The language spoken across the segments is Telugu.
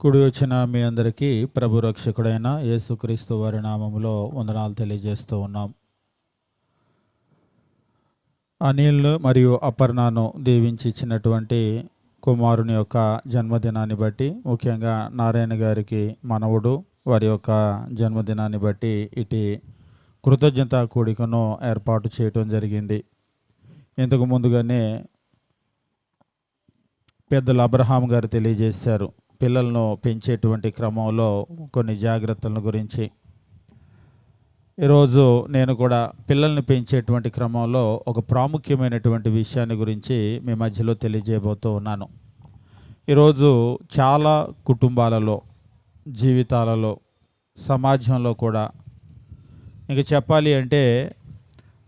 కూడి వచ్చిన మీ అందరికీ ప్రభు రక్షకుడైన యేసుక్రీస్తు వారి నామములో వందనాలు తెలియజేస్తూ ఉన్నాం. అనిల్ మరియు అపర్ణను దీవించి ఇచ్చినటువంటి కుమారుని యొక్క జన్మదినాన్ని బట్టి, ముఖ్యంగా నారాయణ గారికి మనవుడు వారి యొక్క జన్మదినాన్ని బట్టి ఇటు కృతజ్ఞత కూడికను ఏర్పాటు చేయటం జరిగింది. ఇంతకు ముందుగానే పెద్దలు అబ్రహాం గారు తెలియజేశారు పిల్లలను పెంచేటువంటి క్రమంలో కొన్ని జాగ్రత్తల గురించి. ఈరోజు నేను కూడా పిల్లల్ని పెంచేటువంటి క్రమంలో ఒక ప్రాముఖ్యమైనటువంటి విషయాన్ని గురించి మీ మధ్యలో తెలియజేయబోతూ ఉన్నాను. ఈరోజు చాలా కుటుంబాలలో, జీవితాలలో, సమాజంలో కూడా ఇంక చెప్పాలి అంటే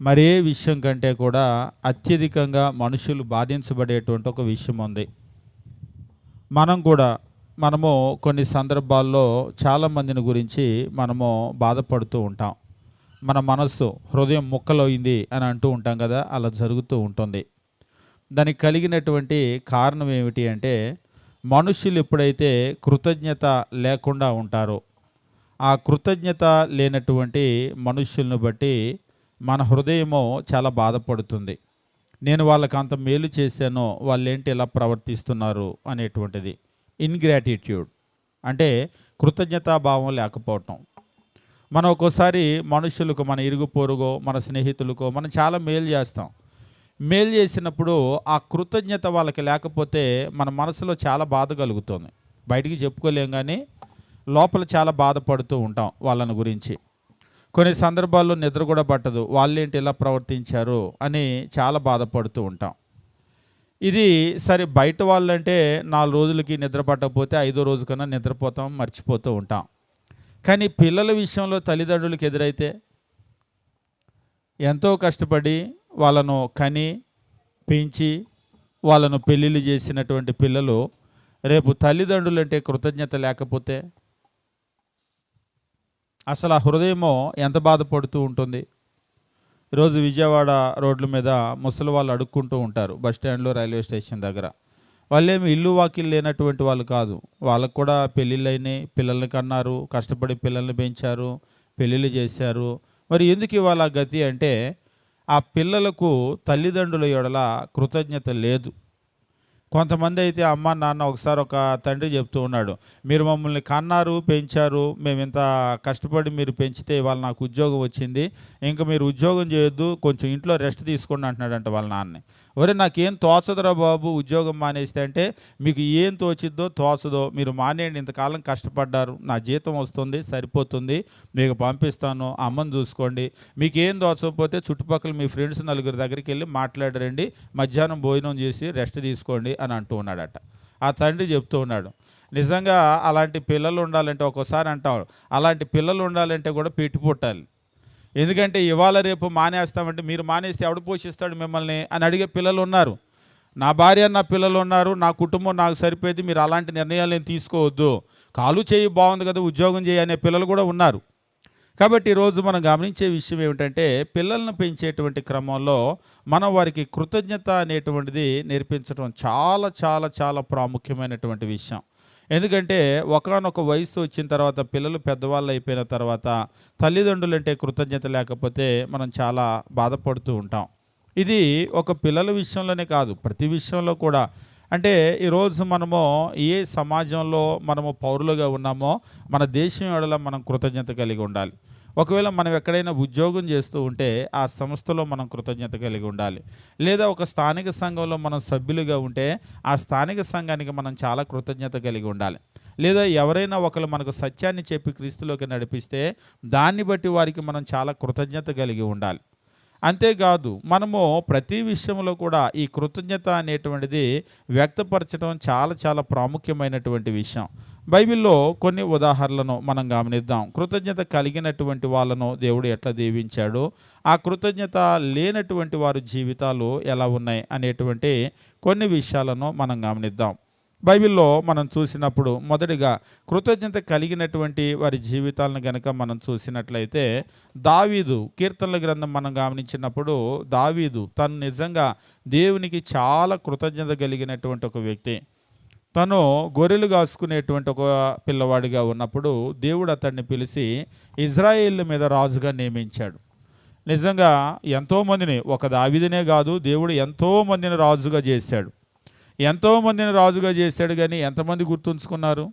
మరే విషయం కంటే కూడా అత్యధికంగా మనుషులు బాధించబడేటువంటి ఒక విషయం ఉంది. మనము కొన్ని సందర్భాల్లో చాలామందిని గురించి మనము బాధపడుతూ ఉంటాం. మన మనస్సు, హృదయం ముక్కలైంది అని అంటూ ఉంటాం కదా, అలా జరుగుతూ ఉంటుంది. దానికి కలిగినటువంటి కారణం ఏమిటి అంటే, మనుషులు ఎప్పుడైతే కృతజ్ఞత లేకుండా ఉంటారో, ఆ కృతజ్ఞత లేనటువంటి మనుషులను బట్టి మన హృదయము చాలా బాధపడుతుంది. నేను వాళ్ళకి అంత మేలు చేశానో వాళ్ళేంటి ఇలా ప్రవర్తిస్తున్నారు అనేటువంటిది. ఇన్గ్రాటిట్యూడ్ అంటే కృతజ్ఞతాభావం లేకపోవటం. మనం ఒక్కోసారి మనుషులకు, మన ఇరుగు పొరుగో, మన స్నేహితులకో మనం చాలా మేలు చేస్తాం. మేలు చేసినప్పుడు ఆ కృతజ్ఞత వాళ్ళకి లేకపోతే మన మనసులో చాలా బాధ కలుగుతుంది. బయటికి చెప్పుకోలేం, కానీ లోపల చాలా బాధపడుతూ ఉంటాం వాళ్ళని గురించి. కొన్ని సందర్భాల్లో నిద్ర కూడా పట్టదు, వాళ్ళేంటి ఇలా ప్రవర్తించారు అని చాలా బాధపడుతూ ఉంటాం. ఇది సరే, బయట వాళ్ళంటే 4 రోజులకి నిద్ర పట్టకపోతే 5వ రోజు కన్నా నిద్రపోతాం, మర్చిపోతూ ఉంటాం. కానీ పిల్లల విషయంలో తల్లిదండ్రులకు ఎదురైతే ఎంతో కష్టపడి వాళ్ళను కని పెంచి వాళ్ళను పెళ్ళిళ్ళు చేసినటువంటి పిల్లలు రేపు తల్లిదండ్రులు అంటే కృతజ్ఞత లేకపోతే అసలు ఆ హృదయమో ఎంత బాధపడుతూ ఉంటుంది. ఈరోజు విజయవాడ రోడ్ల మీద ముసలి వాళ్ళు అడుక్కుంటూ ఉంటారు, బస్ స్టాండ్లో, రైల్వే స్టేషన్ దగ్గర. వాళ్ళేమి ఇల్లు వాకిలు లేనటువంటి వాళ్ళు కాదు. వాళ్ళకు కూడా పెళ్ళిళ్ళు అయినాయి, పిల్లల్ని కన్నారు, కష్టపడి పిల్లల్ని పెంచారు, పెళ్ళిళ్ళు చేశారు. మరి ఎందుకు ఇవాళ గతి అంటే, ఆ పిల్లలకు తల్లిదండ్రుల ఎడల కృతజ్ఞత లేదు. కొంతమంది అయితే అమ్మ నాన్న, ఒకసారి ఒక తండ్రి చెప్తూ ఉన్నాడు, మీరు మమ్మల్ని కన్నారు, పెంచారు, మేము ఇంత కష్టపడి మీరు పెంచితే ఇవాళ నాకు ఉద్యోగం వచ్చింది, ఇంకా మీరు ఉద్యోగం చేయొద్దు, కొంచెం ఇంట్లో రెస్ట్ తీసుకోండి అంటున్నాడంట వాళ్ళ నాన్నని. ఒరే, నాకేం తోచదురా బాబు ఉద్యోగం మానేస్తే అంటే, మీకు ఏం తోచిద్దో తోచదో మీరు మానేయండి, ఇంతకాలం కష్టపడ్డారు, నా జీతం వస్తుంది సరిపోతుంది, మీకు పంపిస్తాను, అమ్మని చూసుకోండి, మీకు ఏం తోచకపోతే చుట్టుపక్కల మీ ఫ్రెండ్స్ నలుగురి దగ్గరికి వెళ్ళి మాట్లాడరండి, మధ్యాహ్నం భోజనం చేసి రెస్ట్ తీసుకోండి అని అంటూ ఉన్నాడట. ఆ తండ్రి చెప్తూ ఉన్నాడు, నిజంగా అలాంటి పిల్లలు ఉండాలంటే, ఒక్కోసారి అంటాం అలాంటి పిల్లలు ఉండాలంటే కూడా పెట్టి పుట్టాలి. ఎందుకంటే ఇవాళ రేపు మానేస్తామంటే, మీరు మానేస్తే ఎవడు పోషిస్తాడు మిమ్మల్ని అని అడిగే పిల్లలు ఉన్నారు. నా భార్య, నా పిల్లలు ఉన్నారు, నా కుటుంబం నాకు సరిపోయింది, మీరు అలాంటి నిర్ణయాలు ఏం తీసుకోవద్దు, కాలు చేయి బాగుంది కదా ఉద్యోగం చేయి అనే పిల్లలు కూడా ఉన్నారు. కాబట్టి ఈరోజు మనం గమనించే విషయం ఏమిటంటే, పిల్లలను పెంచేటువంటి క్రమంలో మనం వారికి కృతజ్ఞత అనేటువంటిది నేర్పించడం చాలా చాలా చాలా ప్రాముఖ్యమైనటువంటి విషయం. ఎందుకంటే ఒకానొక వయసు వచ్చిన తర్వాత, పిల్లలు పెద్దవాళ్ళు అయిపోయిన తర్వాత తల్లిదండ్రులు అంటే కృతజ్ఞత లేకపోతే మనం చాలా బాధపడుతూ ఉంటాం. ఇది ఒక పిల్లల విషయంలోనే కాదు, ప్రతి విషయంలో కూడా. అంటే ఈరోజు మనము ఏ సమాజంలో మనము పౌరులుగా ఉన్నామో మన దేశం ఎడల మనం కృతజ్ఞత కలిగి ఉండాలి. ఒకవేళ మనం ఎక్కడైనా ఉద్యోగం చేస్తూ ఉంటే ఆ సంస్థలో మనం కృతజ్ఞత కలిగి ఉండాలి. లేదా ఒక స్థానిక సంఘంలో మనం సభ్యులుగా ఉంటే ఆ స్థానిక సంఘానికి మనం చాలా కృతజ్ఞత కలిగి ఉండాలి. లేదా ఎవరైనా ఒకరు మనకు సత్యాన్ని చెప్పి క్రీస్తులోకి నడిపిస్తే దాన్ని బట్టి వారికి మనం చాలా కృతజ్ఞత కలిగి ఉండాలి. అంతేకాదు, మనము ప్రతి విషయంలో కూడా ఈ కృతజ్ఞత అనేటువంటిది వ్యక్తపరచడం చాలా చాలా ప్రాముఖ్యమైనటువంటి విషయం. బైబిల్లో కొన్ని ఉదాహరణలను మనం గమనిద్దాం. కృతజ్ఞత కలిగినటువంటి వాళ్ళను దేవుడు ఎట్లా దీవించాడు, ఆ కృతజ్ఞత లేనటువంటి వారి జీవితాలు ఎలా ఉన్నాయి అనేటువంటి కొన్ని విషయాలను మనం గమనిద్దాం. బైబిల్లో మనం చూసినప్పుడు మొదటిగా కృతజ్ఞత కలిగినటువంటి వారి జీవితాలను గనక మనం చూసినట్లయితే, దావీదు కీర్తనల గ్రంథం మనం గమనించినప్పుడు, దావీదు తను నిజంగా దేవునికి చాలా కృతజ్ఞత కలిగినటువంటి ఒక వ్యక్తి. తను గొర్రెలు కాసుకునేటువంటి ఒక పిల్లవాడిగా ఉన్నప్పుడు దేవుడు అతన్ని పిలిచి ఇజ్రాయేల్ మీద రాజుగా నియమించాడు. నిజంగా ఎంతోమందిని, ఒక దావీదునే కాదు, దేవుడు ఎంతోమందిని రాజుగా చేశాడు. ఎంతోమందిని రాజుగా చేశాడు, కానీ ఎంతమంది గుర్తుంచుకున్నారు?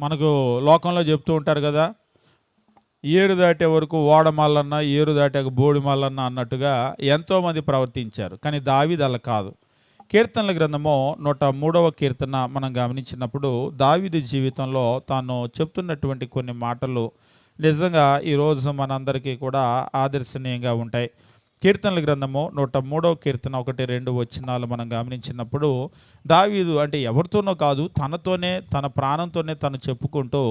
మనకు లోకంలో చెప్తూ ఉంటారు కదా, ఏరు దాటే వరకు ఓడ మల్లన్న, ఏరు దాటాక బోడి మల్లన్న అన్నట్టుగా ఎంతోమంది ప్రవర్తించారు. కానీ దావీదు అలా కాదు. కీర్తనల గ్రంథము 103వ కీర్తన మనం గమనించినప్పుడు దావీదు జీవితంలో తాను చెప్తున్నటువంటి కొన్ని మాటలు నిజంగా ఈరోజు మనందరికీ కూడా ఆదర్శనీయంగా ఉంటాయి. కీర్తనల గ్రంథము 103వ కీర్తన 1-2 వచనాలు మనం గమనించినప్పుడు దావీదు అంటే ఎవరితోనో కాదు, తనతోనే, తన ప్రాణంతోనే తను చెప్పుకుంటూ,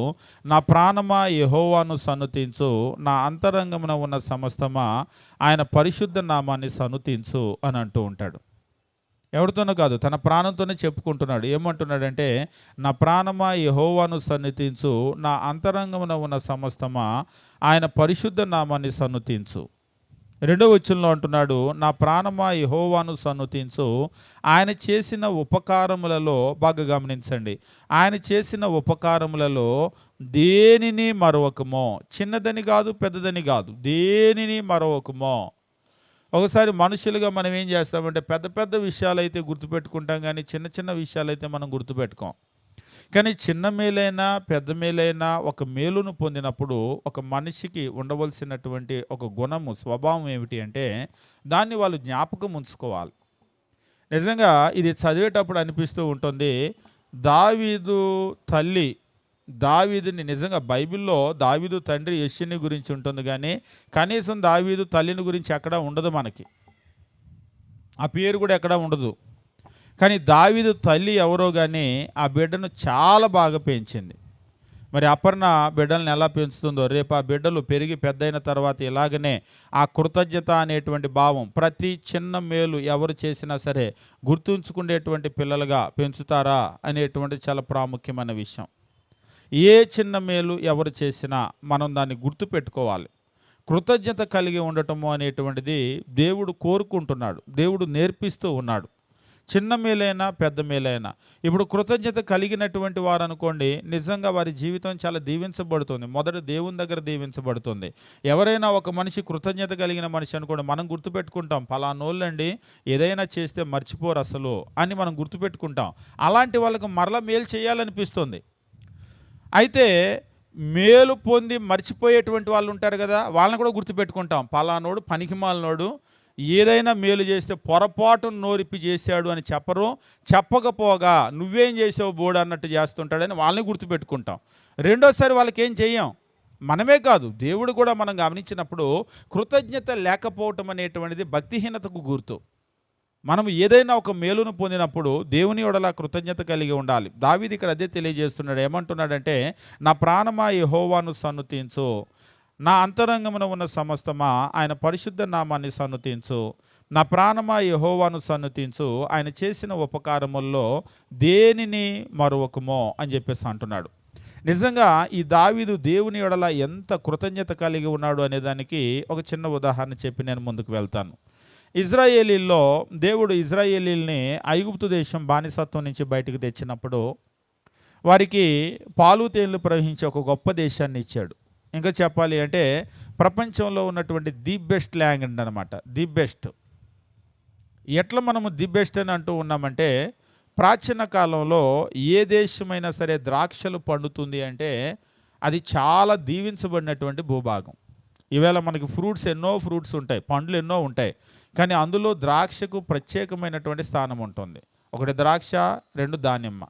నా ప్రాణమా యెహోవాను సన్నుతించు, నా అంతరంగమున ఉన్న సమస్తమా ఆయన పరిశుద్ధ నామాన్ని సన్నుతించు అని అంటూ ఉంటాడు. ఎవరితోనో కాదు, తన ప్రాణంతోనే చెప్పుకుంటున్నాడు. ఏమంటున్నాడంటే, నా ప్రాణమా యెహోవాను సన్నుతించు, నా అంతరంగమున ఉన్న సమస్తమా ఆయన పరిశుద్ధ నామాన్ని సన్నుతించు. 2వ వచనంలో అంటున్నాడు, నా ప్రాణమా యెహోవాను సన్నుతించు, ఆయన చేసిన ఉపకారములలో, బాగా గమనించండి, ఆయన చేసిన ఉపకారములలో దేనిని మరొకమో, చిన్నదని కాదు పెద్దదని కాదు, దేనిని మరొకమో. ఒకసారి మనుషులుగా మనం ఏం చేస్తామంటే పెద్ద పెద్ద విషయాలు అయితే గుర్తుపెట్టుకుంటాం, కానీ చిన్న చిన్న విషయాలు అయితే మనం గుర్తుపెట్టుకోం. కానీ చిన్న మేలైనా పెద్ద మేలైనా ఒక మేలును పొందినప్పుడు ఒక మనిషికి ఉండవలసినటువంటి ఒక గుణము, స్వభావం ఏమిటి అంటే దాన్ని వాళ్ళు జ్ఞాపకం ఉంచుకోవాలి. నిజంగా ఇది చదివేటప్పుడు అనిపిస్తూ ఉంటుంది, దావీదు తల్లి దావీదుని, నిజంగా బైబిల్లో దావీదు తండ్రి యెష్షయిని గురించి ఉంటుంది, కానీ కనీసం దావీదు తల్లిని గురించి ఎక్కడా ఉండదు. మనకి ఆ పేరు కూడా ఎక్కడా ఉండదు. కానీ దావీదు తల్లి ఎవరో కానీ ఆ బిడ్డను చాలా బాగా పెంచింది. మరి అపర్ణ బిడ్డలను ఎలా పెంచుతుందో, రేపు ఆ బిడ్డలు పెరిగి పెద్దయిన తర్వాత ఇలాగనే ఆ కృతజ్ఞత అనేటువంటి భావం, ప్రతి చిన్న మేలు ఎవరు చేసినా సరే గుర్తుంచుకునేటువంటి పిల్లలుగా పెంచుతారా అనేటువంటి చాలా ప్రాముఖ్యమైన విషయం. ఏ చిన్న మేలు ఎవరు చేసినా మనం దాన్ని గుర్తుపెట్టుకోవాలి. కృతజ్ఞత కలిగి ఉండటము అనేటువంటిది దేవుడు కోరుకుంటున్నాడు, దేవుడు నేర్పిస్తూ ఉన్నాడు. చిన్న మేలైనా పెద్ద మేలైనా, ఇప్పుడు కృతజ్ఞత కలిగినటువంటి వారు అనుకోండి, నిజంగా వారి జీవితం చాలా దీవించబడుతుంది. మొదట దేవుని దగ్గర దీవించబడుతుంది. ఎవరైనా ఒక మనిషి కృతజ్ఞత కలిగిన మనిషి అనుకోండి, మనం గుర్తుపెట్టుకుంటాం, పలానోళ్ళండి ఏదైనా చేస్తే మర్చిపోరు అసలు అని మనం గుర్తుపెట్టుకుంటాం. అలాంటి వాళ్ళకు మరలా మేలు చేయాలనిపిస్తుంది. అయితే మేలు పొంది మర్చిపోయేటువంటి వాళ్ళు ఉంటారు కదా, వాళ్ళని కూడా గుర్తుపెట్టుకుంటాం. పలానోడు పనికిమాలినోడు, ఏదైనా మేలు చేస్తే పొరపాటును నోరిప్పి చేశాడు అని చెప్పరు, చెప్పకపోగా నువ్వేం చేసావు బోడు అన్నట్టు చేస్తుంటాడని వాళ్ళని గుర్తుపెట్టుకుంటాం. రెండోసారి వాళ్ళకి ఏం చెయ్యం. మనమే కాదు, దేవుడు కూడా మనం గమనించినప్పుడు కృతజ్ఞత లేకపోవటం అనేటువంటిది భక్తిహీనతకు గుర్తు. మనం ఏదైనా ఒక మేలును పొందినప్పుడు దేవుని యెడల కృతజ్ఞత కలిగి ఉండాలి. దావీదు ఇక్కడ అదే తెలియజేస్తున్నాడు. ఏమంటున్నాడంటే, నా ప్రాణమా యెహోవాను సన్నుతించు, నా అంతరంగమున ఉన్న సమస్తమా ఆయన పరిశుద్ధ నామాన్ని సన్నుతించు, నా ప్రాణమా యెహోవాను సన్నుతించు, ఆయన చేసిన ఉపకారముల్లో దేనిని మరొకమో అని చెప్పేసి అంటున్నాడు. నిజంగా ఈ దావీదు దేవుని యెడల ఎంత కృతజ్ఞత కలిగి ఉన్నాడు అనే దానికి ఒక చిన్న ఉదాహరణ చెప్పి నేను ముందుకు వెళ్తాను. ఇజ్రాయేలీల్లో దేవుడు ఇజ్రాయేలీల్ని ఐగుప్తు దేశం బానిసత్వం నుంచి బయటకు తెచ్చినప్పుడు వారికి పాలు తేనెలు ప్రవహించే ఒక గొప్ప దేశాన్ని ఇచ్చాడు. ఇంకా చెప్పాలి అంటే ప్రపంచంలో ఉన్నటువంటి ది బెస్ట్ ల్యాండ్ అనమాట. The best. ఎట్లా మనము ది బెస్ట్ అని అంటూ ఉన్నామంటే, ప్రాచీన కాలంలో ఏ దేశమైనా సరే ద్రాక్షలు పండుతుంది అంటే అది చాలా దీవించబడినటువంటి భూభాగం. ఈవేళ మనకి ఎన్నో ఫ్రూట్స్ ఉంటాయి, పండ్లు ఎన్నో ఉంటాయి, కానీ అందులో ద్రాక్షకు ప్రత్యేకమైనటువంటి స్థానం ఉంటుంది. ఒకటి ద్రాక్ష, 2 దానిమ్మ.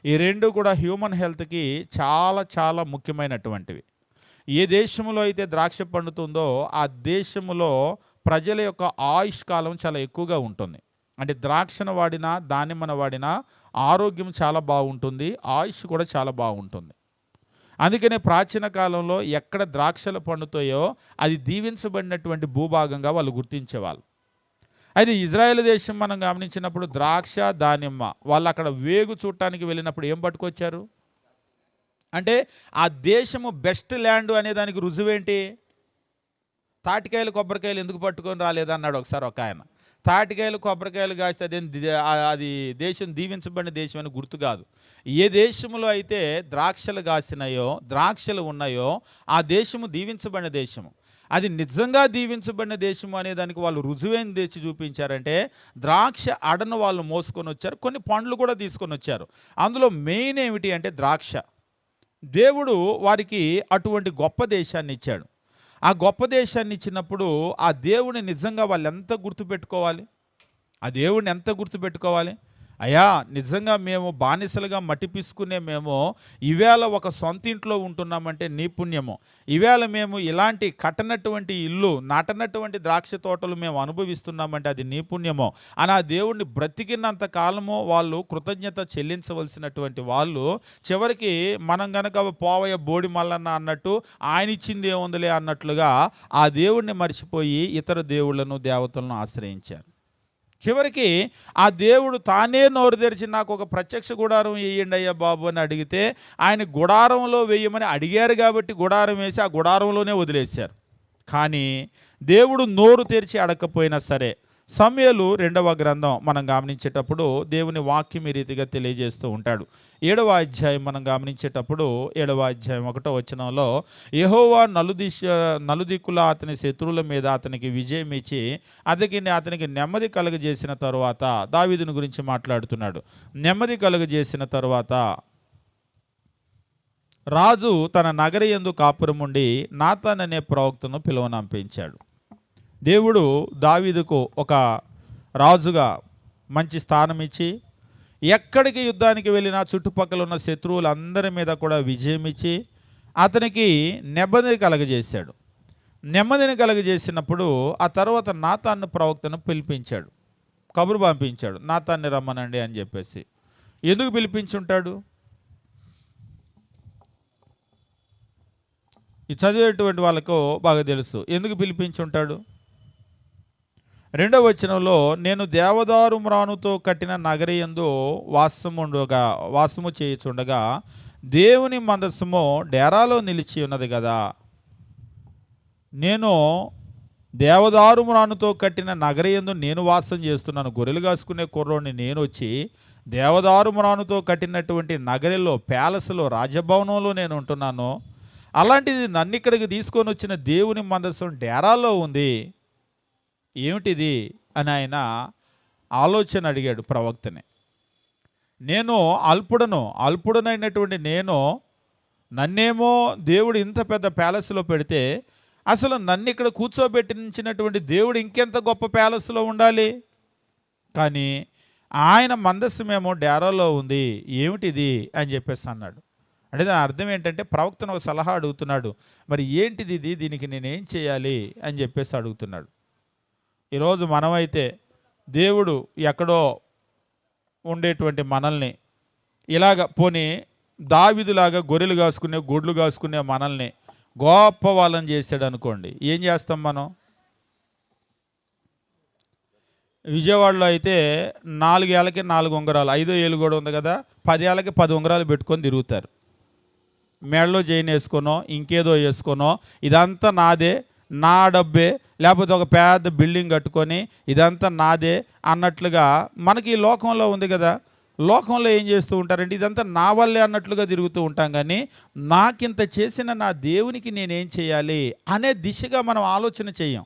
ఈ రెండు కూడా హ్యూమన్ హెల్త్కి చాలా చాలా ముఖ్యమైనటువంటివి. ఏ దేశంలో అయితే ద్రాక్ష పండుతుందో ఆ దేశంలో ప్రజల యొక్క ఆయుష్ కాలం చాలా ఎక్కువగా ఉంటుంది. అంటే ద్రాక్షను వాడినా దానిమ్మను వాడినా ఆరోగ్యం చాలా బాగుంటుంది, ఆయుష్ కూడా చాలా బాగుంటుంది. అందుకనే ప్రాచీన కాలంలో ఎక్కడ ద్రాక్షలు పండుతాయో అది దీవించబడినటువంటి భూభాగంగా వాళ్ళు గుర్తించేవాళ్ళు. అయితే ఇజ్రాయెల్ దేశం మనం గమనించినప్పుడు ద్రాక్ష, దానిమ్మ, వాళ్ళు అక్కడ వేగు చూడటానికి వెళ్ళినప్పుడు ఏం పట్టుకొచ్చారు అంటే ఆ దేశము బెస్ట్ ల్యాండ్ అనే దానికి రుజువేంటి? తాటికాయలు కొబ్బరికాయలు ఎందుకు పట్టుకొని రాలేదన్నాడు ఒకసారి ఒక ఆయన. తాటికాయలు కొబ్బరికాయలు కాస్తే అది దేశం దీవించబడిన దేశం అని గుర్తు కాదు. ఏ దేశంలో అయితే ద్రాక్షలు కాసినాయో, ద్రాక్షలు ఉన్నాయో ఆ దేశము దీవించబడిన దేశము. అది నిజంగా దీవించబడిన దేశము అనే దానికి వాళ్ళు రుజువేం తెచ్చి చూపించారంటే, ద్రాక్ష అడను వాళ్ళు మోసుకొని వచ్చారు, కొన్ని పండ్లు కూడా తీసుకొని వచ్చారు. అందులో మెయిన్ ఏమిటి అంటే ద్రాక్ష. దేవుడు వారికి అటువంటి గొప్ప దేశాన్ని ఇచ్చాడు. ఆ గొప్ప దేశాన్ని ఇచ్చినప్పుడు ఆ దేవుని నిజంగా వాళ్ళు ఎంత గుర్తుపెట్టుకోవాలి? ఆ దేవుడిని ఎంత గుర్తుపెట్టుకోవాలి? అయ్యా, నిజంగా మేము బానిసలుగా మట్టి పిసుకునే మేము ఈవేళ ఒక సొంత ఇంట్లో ఉంటున్నామంటే నీ పుణ్యము. ఈవేళ మేము ఇలాంటి కట్టనటువంటి ఇల్లు, నాటనటువంటి ద్రాక్ష తోటలు మేము అనుభవిస్తున్నామంటే అది నీ పుణ్యమో అని ఆ దేవుడిని బ్రతికినంత కాలము వాళ్ళు కృతజ్ఞత చెల్లించవలసినటువంటి వాళ్ళు, చివరికి మనం గనక పోవయ్య బోడి మల్లన్న అన్నట్టు ఆయన ఇచ్చింది ఏముందిలే అన్నట్లుగా ఆ దేవుడిని మర్చిపోయి ఇతర దేవుళ్ళను దేవతలను ఆశ్రయించారు. చివరికి ఆ దేవుడు తానే నోరు తెరిచి నాకు ఒక ప్రత్యక్ష గుడారం వేయండి అయ్యా బాబు అని అడిగితే ఆయన గుడారంలో వేయమని అడిగారు కాబట్టి గుడారం వేసి ఆ గుడారంలోనే వదిలేశారు. కానీ దేవుడు నోరు తెరిచి అడగకపోయినా సరే, సమూయేలు 2వ గ్రంథం మనం గమనించేటప్పుడు దేవుని వాక్యం ఈ రీతిగా తెలియజేస్తూ ఉంటాడు. 7వ అధ్యాయం మనం గమనించేటప్పుడు 7వ అధ్యాయం 1వ వచనంలో, యెహోవా నలుదిక్కుల అతని శత్రువుల మీద అతనికి విజయం ఇచ్చి అతనికి నెమ్మది కలుగజేసిన తరువాత, దావీదుని గురించి మాట్లాడుతున్నాడు. నెమ్మది కలుగజేసిన తరువాత రాజు తన నగరి యందు కాపురం ఉండి నాతాన్ అనే ప్రవక్తను పిలువనంపించాడు. దేవుడు దావీదుకు ఒక రాజుగా మంచి స్థానం ఇచ్చి, ఎక్కడికి యుద్ధానికి వెళ్ళినా చుట్టుపక్కల ఉన్న శత్రువులందరి మీద కూడా విజయం ఇచ్చి అతనికి నెమ్మదిని కలగజేశాడు. నెమ్మదిని కలగజేసినప్పుడు ఆ తర్వాత నాతాను ప్రవక్తను పిలిపించాడు, కబురు పంపించాడు, నాతాన్ని రమ్మనండి అని చెప్పేసి. ఎందుకు పిలిపించుంటాడు? ఈ చదివేటువంటి వాళ్ళకు బాగా తెలుసు ఎందుకు పిలిపించుంటాడు. 2వ వచనంలో, నేను దేవదారు మ్రానుతో కట్టిన నగరి యందు వాసము చేయుచుండగా దేవుని మందసము డేరాలో నిలిచి ఉన్నది కదా. నేను దేవదారు మ్రానుతో కట్టిన నగరి యందు నేను వాసం చేస్తున్నాను. గొర్రెలు కాసుకునే కుర్రోడిని నేను వచ్చి దేవదారు మ్రానుతో కట్టినటువంటి నగరిలో, ప్యాలెస్లో, రాజభవనంలో నేను ఉంటున్నాను. అలాంటిది నన్ను ఇక్కడికి తీసుకొని వచ్చిన దేవుని మందసం డేరాలో ఉంది, ఏమిటిది అని ఆయన ఆలోచన అడిగాడు ప్రవక్తని. నేను అల్పుడనైనటువంటి నన్నేమో దేవుడు ఇంత పెద్ద ప్యాలెస్లో పెడితే, అసలు నన్ను ఇక్కడ కూర్చోబెట్టించినటువంటి దేవుడు ఇంకెంత గొప్ప ప్యాలెస్లో ఉండాలి. కానీ ఆయన మందస్సమేమో డేరాలో ఉంది, ఏమిటిది అని చెప్పేసి అన్నాడు. అంటే దాని అర్థం ఏంటంటే, ప్రవక్తను ఒక సలహా అడుగుతున్నాడు. మరి ఏంటిది ఇది, దీనికి నేనేం చేయాలి అని చెప్పేసి అడుగుతున్నాడు. ఈరోజు మనమైతే దేవుడు ఎక్కడో ఉండేటువంటి మనల్ని ఇలాగ పోనీ దావీదులాగా గొర్రెలు కాసుకునే, గొడ్లు కాసుకునే మనల్ని గొప్ప వాళ్ళని చేశాడు అనుకోండి, ఏం చేస్తాం మనం? విజయవాడలో అయితే 4 ఏళ్ళకి 4 ఉంగరాలు, 5వ ఏళ్ళు కూడా ఉంది కదా, 10 ఏళ్ళకి 10 ఉంగరాలు పెట్టుకొని తిరుగుతారు. మెడలో జైన్ వేసుకోనో ఇంకేదో వేసుకోనో ఇదంతా నాదే, నా డబ్బే, లేకపోతే ఒక పెద్ద బిల్డింగ్ కట్టుకొని ఇదంతా నాదే అన్నట్లుగా మనకి ఈ లోకంలో ఉంది కదా. లోకంలో ఏం చేస్తూ ఉంటారంటే, ఇదంతా నా వల్లే అన్నట్లుగా తిరుగుతూ ఉంటాం. కానీ నాకింత చేసిన నా దేవునికి నేనేం చేయాలి అనే దిశగా మనం ఆలోచన చెయ్యం.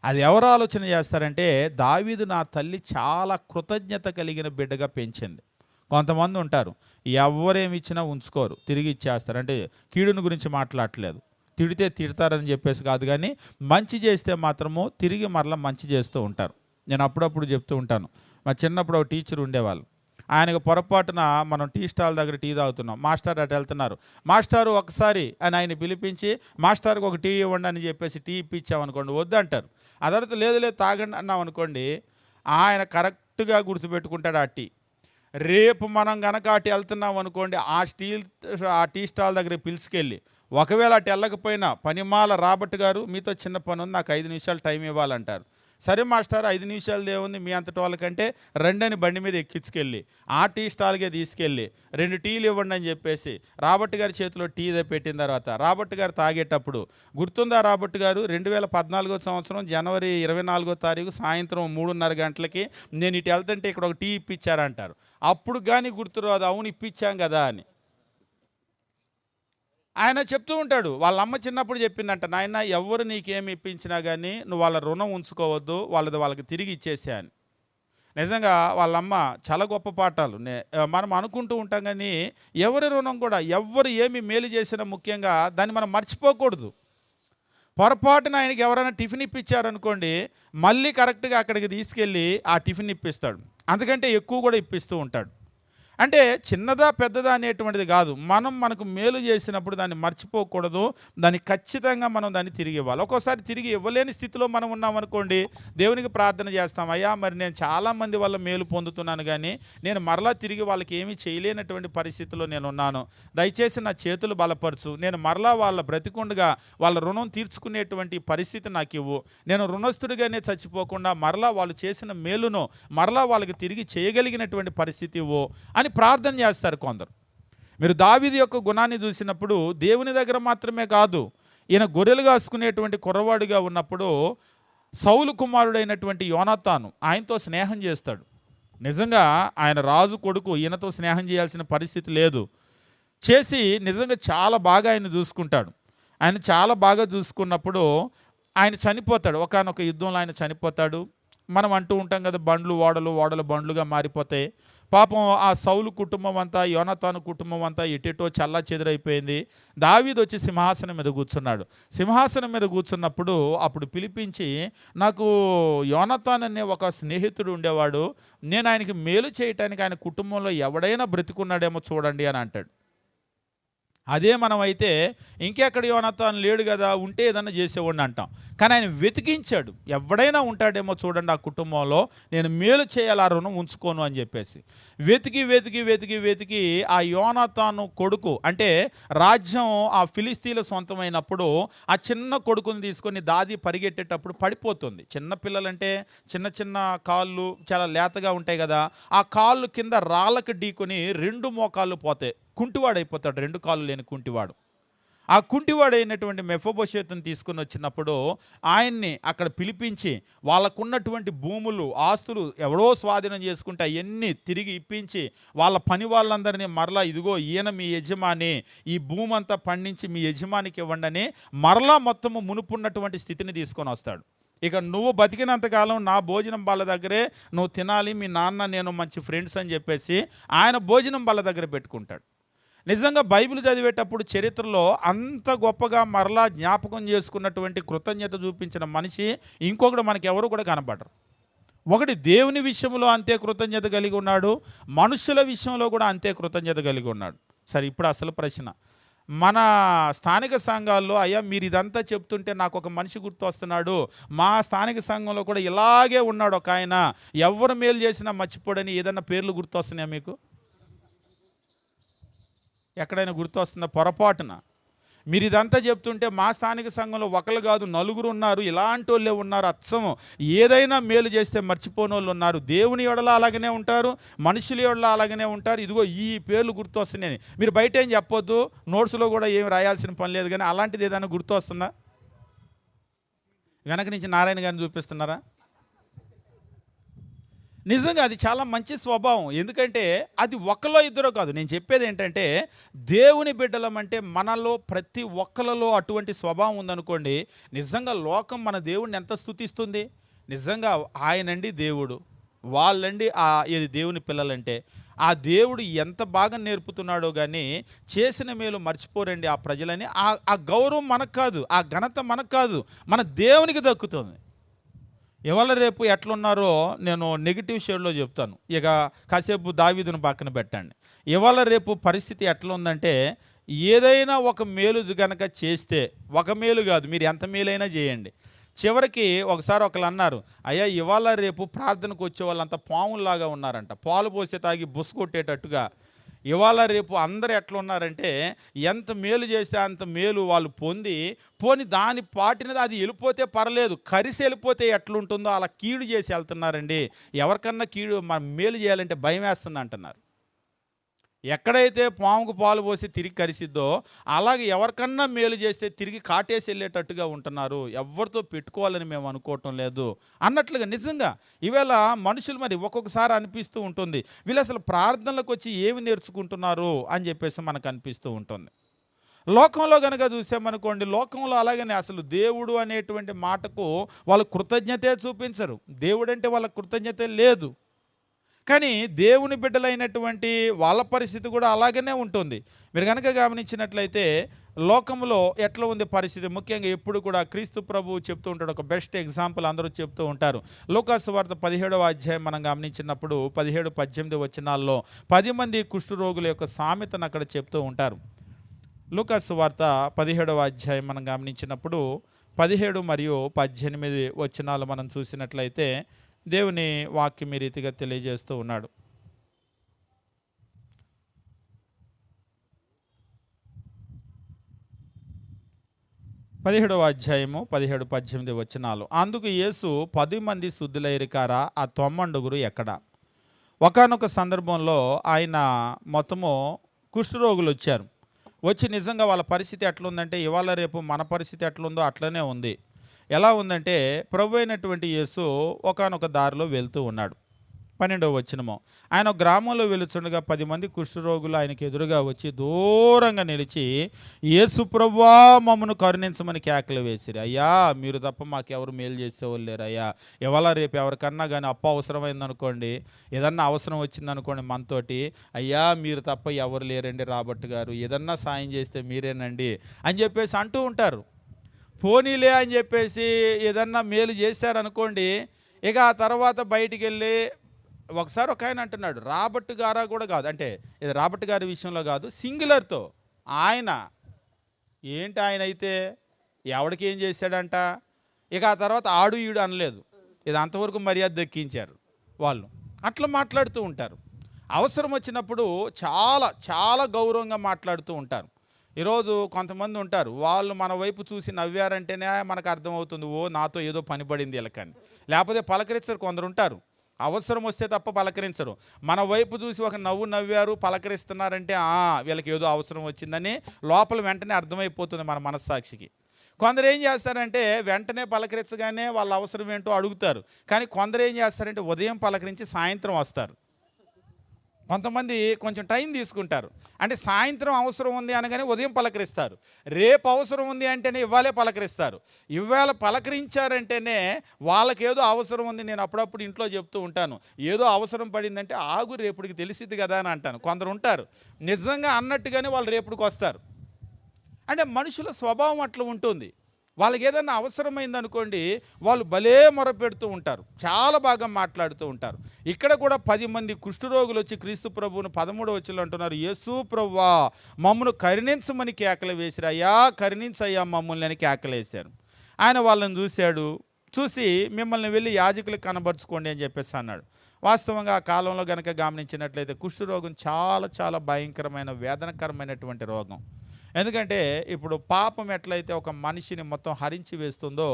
అది ఎవరు ఆలోచన చేస్తారంటే, దావీదు నా తల్లి చాలా కృతజ్ఞత కలిగిన బిడ్డగా పెంచింది. కొంతమంది ఉంటారు, ఎవరేమి ఇచ్చినా ఉంచుకోరు, తిరిగి ఇచ్చేస్తారు. అంటే కీడుని గురించి మాట్లాడట్లేదు, తిడితే తిడతారని చెప్పేసి కాదు, కానీ మంచి చేస్తే మాత్రము తిరిగి మరలా మంచి చేస్తూ ఉంటారు. నేను అప్పుడప్పుడు చెప్తూ ఉంటాను, మా చిన్నప్పుడు ఒక టీచర్ ఉండేవాళ్ళు. ఆయనకు పొరపాటున మనం టీ స్టాల్ దగ్గర టీ తాగుతున్నాం, మాస్టర్ అటు వెళ్తున్నారు, మాస్టారు ఒకసారి అని ఆయన పిలిపించి మాస్టర్కి ఒక టీ ఇవ్వండి అని చెప్పేసి టీ ఇప్పించామనుకోండి, వద్దంటారు. ఆ తర్వాత లేదు తాగండి అన్నాం అనుకోండి, ఆయన కరెక్ట్గా గుర్తుపెట్టుకుంటాడు ఆ టీ. రేపు మనం గనక అటు వెళ్తున్నాం అనుకోండి, ఆ టీ స్టాల్ దగ్గర పిలుచుకెళ్ళి, ఒకవేళ అటు వెళ్ళకపోయినా, పనిమాల రాబర్ట్ గారు మీతో చిన్న పని ఉంది, నాకు 5 నిమిషాలు టైం ఇవ్వాలంటారు. సరే మాస్టర్ 5 నిమిషాలు దేవుంది మీ అంతటి వాళ్ళకంటే రెండని బండి మీద ఎక్కించుకెళ్ళి ఆ టీ స్టాల్కే తీసుకెళ్ళి 2 టీలు ఇవ్వండి అని చెప్పేసి రాబర్ట్ గారి చేతిలో టీ పెట్టిన తర్వాత రాబర్ట్ గారు తాగేటప్పుడు గుర్తుందా రాబర్ట్ గారు 2014 సంవత్సరం జనవరి 24వ తారీఖు సాయంత్రం 3:30 గంటలకి నేను ఇటు వెళ్తుంటే ఇక్కడ ఒక టీ ఇప్పించారంటారు. అప్పుడు కానీ గుర్తురాదు, అవును ఇప్పించాం కదా అని. ఆయన చెప్తూ ఉంటాడు, వాళ్ళ అమ్మ చిన్నప్పుడు చెప్పిందంట, నాయన ఎవరు నీకేమి ఇప్పించినా కానీ నువ్వు వాళ్ళ రుణం ఉంచుకోవద్దు, వాళ్ళకి తిరిగి ఇచ్చేసా అని. నిజంగా వాళ్ళమ్మ చాలా గొప్ప పాఠాలు మనం అనుకుంటూ ఉంటాం, కానీ ఎవరి రుణం కూడా ఎవరు ఏమి మేలు చేసినా ముఖ్యంగా దాన్ని మనం మర్చిపోకూడదు. పొరపాటున ఆయనకి ఎవరైనా టిఫిన్ ఇప్పించారనుకోండి, మళ్ళీ కరెక్ట్గా అక్కడికి తీసుకెళ్ళి ఆ టిఫిన్ ఇప్పిస్తాడు, అందుకంటే ఎక్కువ కూడా ఇప్పిస్తూ ఉంటాడు. అంటే చిన్నదా పెద్దదా అనేటువంటిది కాదు, మనకు మేలు చేసినప్పుడు దాన్ని మర్చిపోకూడదు, దాన్ని ఖచ్చితంగా మనం దాన్ని తిరిగి ఇవ్వాలి. ఒక్కోసారి తిరిగి ఇవ్వలేని స్థితిలో మనం ఉన్నామనుకోండి, దేవునికి ప్రార్థన చేస్తాం, అయ్యా మరి నేను చాలామంది వల్ల మేలు పొందుతున్నాను కానీ నేను మరలా తిరిగి వాళ్ళకి ఏమీ చేయలేనటువంటి పరిస్థితిలో నేను ఉన్నాను, దయచేసి నా చేతులు బలపరచు, నేను మరలా వాళ్ళ బ్రతికుండగా వాళ్ళ రుణం తీర్చుకునేటువంటి పరిస్థితి నాకు ఇవ్వు, నేను రుణస్థుడిగానే చచ్చిపోకుండా మరలా వాళ్ళు చేసిన మేలును మరలా వాళ్ళకి తిరిగి చేయగలిగినటువంటి పరిస్థితి ఇవ్వు అని ప్రార్థన చేస్తారు కొందరు. మీరు దావీదు యొక్క గుణాన్ని చూసినప్పుడు దేవుని దగ్గర మాత్రమే కాదు, ఈయన గొర్రెలు కాసుకునేటువంటి కుర్రవాడిగా ఉన్నప్పుడు సౌలు కుమారుడైనటువంటి యోనాతాను ఆయనతో స్నేహం చేస్తాడు. నిజంగా ఆయన రాజు కొడుకు, ఈయనతో స్నేహం చేయాల్సిన పరిస్థితి లేదు, చేసి నిజంగా చాలా బాగా ఆయన చూసుకుంటాడు. ఆయన చాలా బాగా చూసుకున్నప్పుడు ఆయన చనిపోతాడు, ఒకానొక యుద్ధంలో ఆయన చనిపోతాడు. మనం అంటూ ఉంటాం కదా, బండ్లు ఓడలు బండ్లుగా మారిపోతాయి. పాపం ఆ సౌలు కుటుంబం అంతా, యోనాతాను కుటుంబం అంతా ఎటెటో చల్లా చెదిరైపోయింది. దావీదు వచ్చి సింహాసనం మీద కూర్చున్నాడు. సింహాసనం మీద కూర్చున్నప్పుడు అప్పుడు పిలిపించి, నాకు యోనాతాను అనే ఒక స్నేహితుడు ఉండేవాడు, నేను ఆయనకి మేలు చేయటానికి ఆయన కుటుంబంలో ఎవడైనా బ్రతికున్నాడేమో చూడండి అని అంటాడు. అదే మనమైతే ఇంకెక్కడ యోనాతాను లేడు కదా, ఉంటే ఏదన్నా చేసేవాడిని అంటాం. కానీ ఆయన వెతికించాడు, ఎవడైనా ఉంటాడేమో చూడండి ఆ కుటుంబంలో, నేను మేలు చేయాలి, ఆ రుణం ఉంచుకోను అని చెప్పేసి వెతికి ఆ యోనాతాను కొడుకు, అంటే రాజ్యం ఆ ఫిలిస్తీన్ల సొంతమైనప్పుడు ఆ చిన్న కొడుకుని తీసుకొని దాది పరిగెట్టేటప్పుడు పడిపోతుంది. చిన్న పిల్లలంటే చిన్న కాళ్ళు చాలా లేతగా ఉంటాయి కదా, ఆ కాళ్ళు కింద రాళ్ళకు ఢీకొని 2 మోకాళ్ళు పోతాయి, కుంటివాడైపోతాడు, 2 కాళ్ళు లేని కుంటివాడు. ఆ కుంటివాడైనటువంటి మెఫీబోషెతుని తీసుకుని వచ్చినప్పుడు ఆయన్ని అక్కడ పిలిపించి వాళ్ళకున్నటువంటి భూములు ఆస్తులు ఎవడో స్వాధీనం చేసుకుంటే అవన్నీ తిరిగి ఇప్పించి వాళ్ళ పని వాళ్ళందరినీ మరలా, ఇదిగో ఈయన మీ యజమాని, ఈ భూమి అంతా పండించి మీ యజమానికి ఇవ్వండి అని మరలా మొత్తము మునుపున్నటువంటి స్థితిని తీసుకొని వస్తాడు. ఇక నువ్వు బతికినంతకాలం నా భోజనం బల్ల దగ్గరే నువ్వు తినాలి, మీ నాన్న నేను మంచి ఫ్రెండ్స్ అని చెప్పేసి ఆయన భోజనం బల్ల దగ్గర పెట్టుకుంటాడు. నిజంగా బైబిల్ చదివేటప్పుడు చరిత్రలో అంత గొప్పగా మరలా జ్ఞాపకం చేసుకున్నటువంటి కృతజ్ఞత చూపించిన మనిషి ఇంకొకడు మనకెవరు కూడా కనపడరు. ఒకటి దేవుని విషయంలో అంతే కృతజ్ఞత కలిగి ఉన్నాడు, మనుషుల విషయంలో కూడా అంతే కృతజ్ఞత కలిగి ఉన్నాడు. సరే, ఇప్పుడు అసలు ప్రశ్న, మన స్థానిక సంఘాల్లో అయ్యా మీరు ఇదంతా చెప్తుంటే నాకు ఒక మనిషి గుర్తు వస్తున్నాడు, మా స్థానిక సంఘంలో కూడా ఇలాగే ఉన్నాడు ఒక ఆయన, ఎవరు మేలు చేసినా మర్చిపోడని ఏదన్నా పేర్లు గుర్తు వస్తున్నాయా మీకు? ఎక్కడైనా గుర్తు వస్తుందా? పొరపాటున మీరు ఇదంతా చెప్తుంటే మా స్థానిక సంఘంలో ఒకరు కాదు 4 ఉన్నారు, ఇలాంటి వాళ్ళే ఉన్నారు, అచ్చం ఏదైనా మేలు చేస్తే మర్చిపోని వాళ్ళు ఉన్నారు, దేవుని ఎడల అలాగనే ఉంటారు, మనుషుల ఎడల అలాగనే ఉంటారు, ఇదిగో ఈ పేర్లు గుర్తు వస్తున్నాయని. మీరు బయట ఏం చెప్పొద్దు, నోట్స్లో కూడా ఏం రాయాల్సిన పని లేదు, కానీ అలాంటిది ఏదైనా గుర్తు వస్తుందా? వెనక నుంచి నారాయణ గారిని చూపిస్తున్నారా? నిజంగా అది చాలా మంచి స్వభావం, ఎందుకంటే అది ఒకలో ఇద్దరో కాదు. నేను చెప్పేది ఏంటంటే దేవుని బిడ్డలం అంటే మనలో ప్రతి ఒక్కరిలో అటువంటి స్వభావం ఉందనుకోండి, నిజంగా లోకం మన దేవుడిని ఎంత స్తుతిస్తుంది. నిజంగా ఆయనండి దేవుడు, వాళ్ళండి ఇది దేవుని పిల్లలంటే ఆ దేవుడు ఎంత బాగా నేర్పుతున్నాడో కానీ చేసిన మేలు మర్చిపోరండి ఆ ప్రజలని. ఆ గౌరవం మనకు కాదు, ఆ ఘనత మనకు కాదు, మన దేవునికి దక్కుతుంది. ఇవాళ రేపు ఎట్లున్నారో నేను నెగిటివ్ షేడ్లో చెప్తాను, ఇక కాసేపు దావీదును పక్కన పెట్టండి. ఇవాళ రేపు పరిస్థితి ఎట్లా ఉందంటే, ఏదైనా ఒక మేలు కనుక చేస్తే, ఒక మేలు కాదు మీరు ఎంత మేలైనా చేయండి, చివరికి ఒకసారి ఒకళ్ళు అన్నారు, అయ్యా ఇవాళ రేపు ప్రార్థనకు వచ్చే వాళ్ళంతా పాముల్లాగా ఉన్నారంట, పాలు పోసే తాగి బుస కొట్టేటట్టుగా ఇవాళ రేపు అందరూ ఎట్లా ఉన్నారంటే ఎంత మేలు చేస్తే అంత మేలు వాళ్ళు పొంది పోని దాని పాటినది అది వెళ్ళిపోతే పర్లేదు, కరిసి వెళ్ళిపోతే ఎట్లుంటుందో అలా కీడు చేసి వెళ్తున్నారండి. ఎవరికన్నా కీడు మనం మేలు చేయాలంటే భయం వేస్తుంది అంటున్నారు. ఎక్కడైతే పాముకు పాలు పోసి తిరిగి కరిసిద్దో అలాగే ఎవరికన్నా మేలు చేస్తే తిరిగి కాటేసి వెళ్ళేటట్టుగా ఉంటున్నారు. ఎవరితో పెట్టుకోవాలని మేము అనుకోవటం లేదు అన్నట్లుగా నిజంగా ఈవేళ మనుషులు మరి ఒక్కొక్కసారి అనిపిస్తూ ఉంటుంది, వీళ్ళు అసలు ప్రార్థనలకు వచ్చి ఏమి నేర్చుకుంటున్నారు అని చెప్పేసి మనకు అనిపిస్తూ ఉంటుంది. లోకంలో కనుక చూసామనుకోండి, లోకంలో అలాగనే అసలు దేవుడు అనేటువంటి మాటకు వాళ్ళు కృతజ్ఞతే చూపించరు. దేవుడు అంటే వాళ్ళ కృతజ్ఞత లేదు. కానీ దేవుని బిడ్డలైనటువంటి వాళ్ళ పరిస్థితి కూడా అలాగనే ఉంటుంది. మీరు కనుక గమనించినట్లయితే లోకంలో ఎట్లా ఉంది పరిస్థితి, ముఖ్యంగా ఎప్పుడు కూడా క్రీస్తు ప్రభువు చెప్తూ ఉంటాడు. ఒక బెస్ట్ ఎగ్జాంపుల్ అందరూ చెప్తూ ఉంటారు. లూకాసు వార్త 17వ అధ్యాయం మనం గమనించినప్పుడు 17-18 వచనాల్లో 10 మంది కుష్ఠరోగుల యొక్క సామెతను అక్కడ చెప్తూ ఉంటారు. లూకాసు వార్త 17వ అధ్యాయం మనం గమనించినప్పుడు 17 మరియు 18 వచనాలు మనం చూసినట్లయితే దేవుని వాక్యం ఈ రీతిగా తెలియజేస్తూ ఉన్నాడు. 17వ అధ్యాయము 17-18 వచనాలు. అందుకు యేసు 10 మంది శుద్ధులైరి కారా, ఆ 90 ఎక్కడ? ఒకానొక సందర్భంలో ఆయన మొత్తము కుష్ఠరోగులు వచ్చారు. వచ్చి నిజంగా వాళ్ళ పరిస్థితి ఎట్లుందంటే ఇవాళ రేపు మన పరిస్థితి ఎట్లుందో అట్లనే ఉంది. ఎలా ఉందంటే ప్రభు అయినటువంటి యేసు ఒకానొక దారిలో వెళ్తూ ఉన్నాడు. 12వ వచనము. ఆయన గ్రామంలో వెలుచుండగా 10 మంది కుష్ఠరోగులు ఆయనకి ఎదురుగా వచ్చి దూరంగా నిలిచి, యేసు ప్రభువా మమ్మను కరుణించమని కేకలు వేసిరి. అయ్యా మీరు తప్ప మాకెవరు మేలు చేసేవాళ్ళు లేరు అయ్యా. ఇవాళ రేపు ఎవరికన్నా కానీ అప్పు అవసరమైందనుకోండి, ఏదన్నా అవసరం వచ్చిందనుకోండి మనతోటి, అయ్యా మీరు తప్ప ఎవరు లేరండి రాబర్ట్ గారు, ఏదన్నా సాయం చేస్తే మీరేనండి అని చెప్పేసి అంటూ ఉంటారు. పోనీలే అని చెప్పేసి ఏదన్నా మేలు చేశారనుకోండి, ఇక ఆ తర్వాత బయటికి వెళ్ళి ఒకసారి ఒక ఆయన అంటున్నాడు, రాబర్ట్ గారా కూడా కాదు, అంటే ఇది రాబర్ట్ గారి విషయంలో కాదు, సింగులర్తో ఆయన ఏంటి ఆయన అయితే ఎవడికి ఏం చేశాడంట, ఇక ఆ తర్వాత ఆడు ఈడు అనలేదు. ఇది అంతవరకు మర్యాద దక్కించారు వాళ్ళు. అట్లా మాట్లాడుతూ ఉంటారు. అవసరం వచ్చినప్పుడు చాలా చాలా గౌరవంగా మాట్లాడుతూ ఉంటారు. ఈరోజు కొంతమంది ఉంటారు, వాళ్ళు మన వైపు చూసి నవ్వారంటేనే మనకు అర్థమవుతుంది, ఓ నాతో ఏదో పని పడింది వీళ్ళకని. లేకపోతే పలకరించరు. కొందరు ఉంటారు అవసరం వస్తే తప్ప పలకరించరు. మన వైపు చూసి ఒక నవ్వు నవ్వారు పలకరిస్తున్నారంటే వీళ్ళకి ఏదో అవసరం వచ్చిందని లోపల వెంటనే అర్థమైపోతుంది మన మనస్సాక్షికి. కొందరు ఏం చేస్తారంటే వెంటనే పలకరించగానే వాళ్ళ అవసరం ఏంటో అడుగుతారు. కానీ కొందరు ఏం చేస్తారంటే ఉదయం పలకరించి సాయంత్రం వస్తారు. కొంతమంది కొంచెం టైం తీసుకుంటారు. అంటే సాయంత్రం అవసరం ఉంది అనగానే ఉదయం పలకరిస్తారు. రేపు అవసరం ఉంది అంటేనే ఇవ్వాలే పలకరిస్తారు. ఇవాళ పలకరించారంటేనే వాళ్ళకేదో అవసరం ఉంది. నేను అప్పుడప్పుడు ఇంట్లో చెప్తూ ఉంటాను, ఏదో అవసరం పడిందంటే ఆగు రేపుడికి తెలిసిద్ది కదా అని అంటాను. కొందరు ఉంటారు నిజంగా అన్నట్టుగానే వాళ్ళు రేపుడికి వస్తారు. అంటే మనుషుల స్వభావం అట్లా ఉంటుంది. వాళ్ళకి ఏదైనా అవసరమైందనుకోండి, వాళ్ళు భలే మొరపెడుతూ ఉంటారు, చాలా బాగా మాట్లాడుతూ ఉంటారు. ఇక్కడ కూడా 10 మంది కుష్ఠరోగులు వచ్చి క్రీస్తు ప్రభువును 13వ వచనంలో అంటున్నారు, యేసు ప్రభువా మమ్మను కరుణించమని కేకలు వేసిరు. అయ్యా కరుణించయ్యా మమ్మల్ని అని కేకలేశారు. ఆయన వాళ్ళని చూశాడు. చూసి మిమ్మల్ని వెళ్ళి యాజకులకు కనబరుచుకోండి అని చెప్పేసి అన్నాడు. వాస్తవంగా ఆ కాలంలో కనుక గమనించినట్లయితే కుష్ఠరోగం చాలా చాలా భయంకరమైన వేదనకరమైనటువంటి రోగం. ఎందుకంటే ఇప్పుడు పాపం ఎట్లయితే ఒక మనిషిని మొత్తం హరించి వేస్తుందో,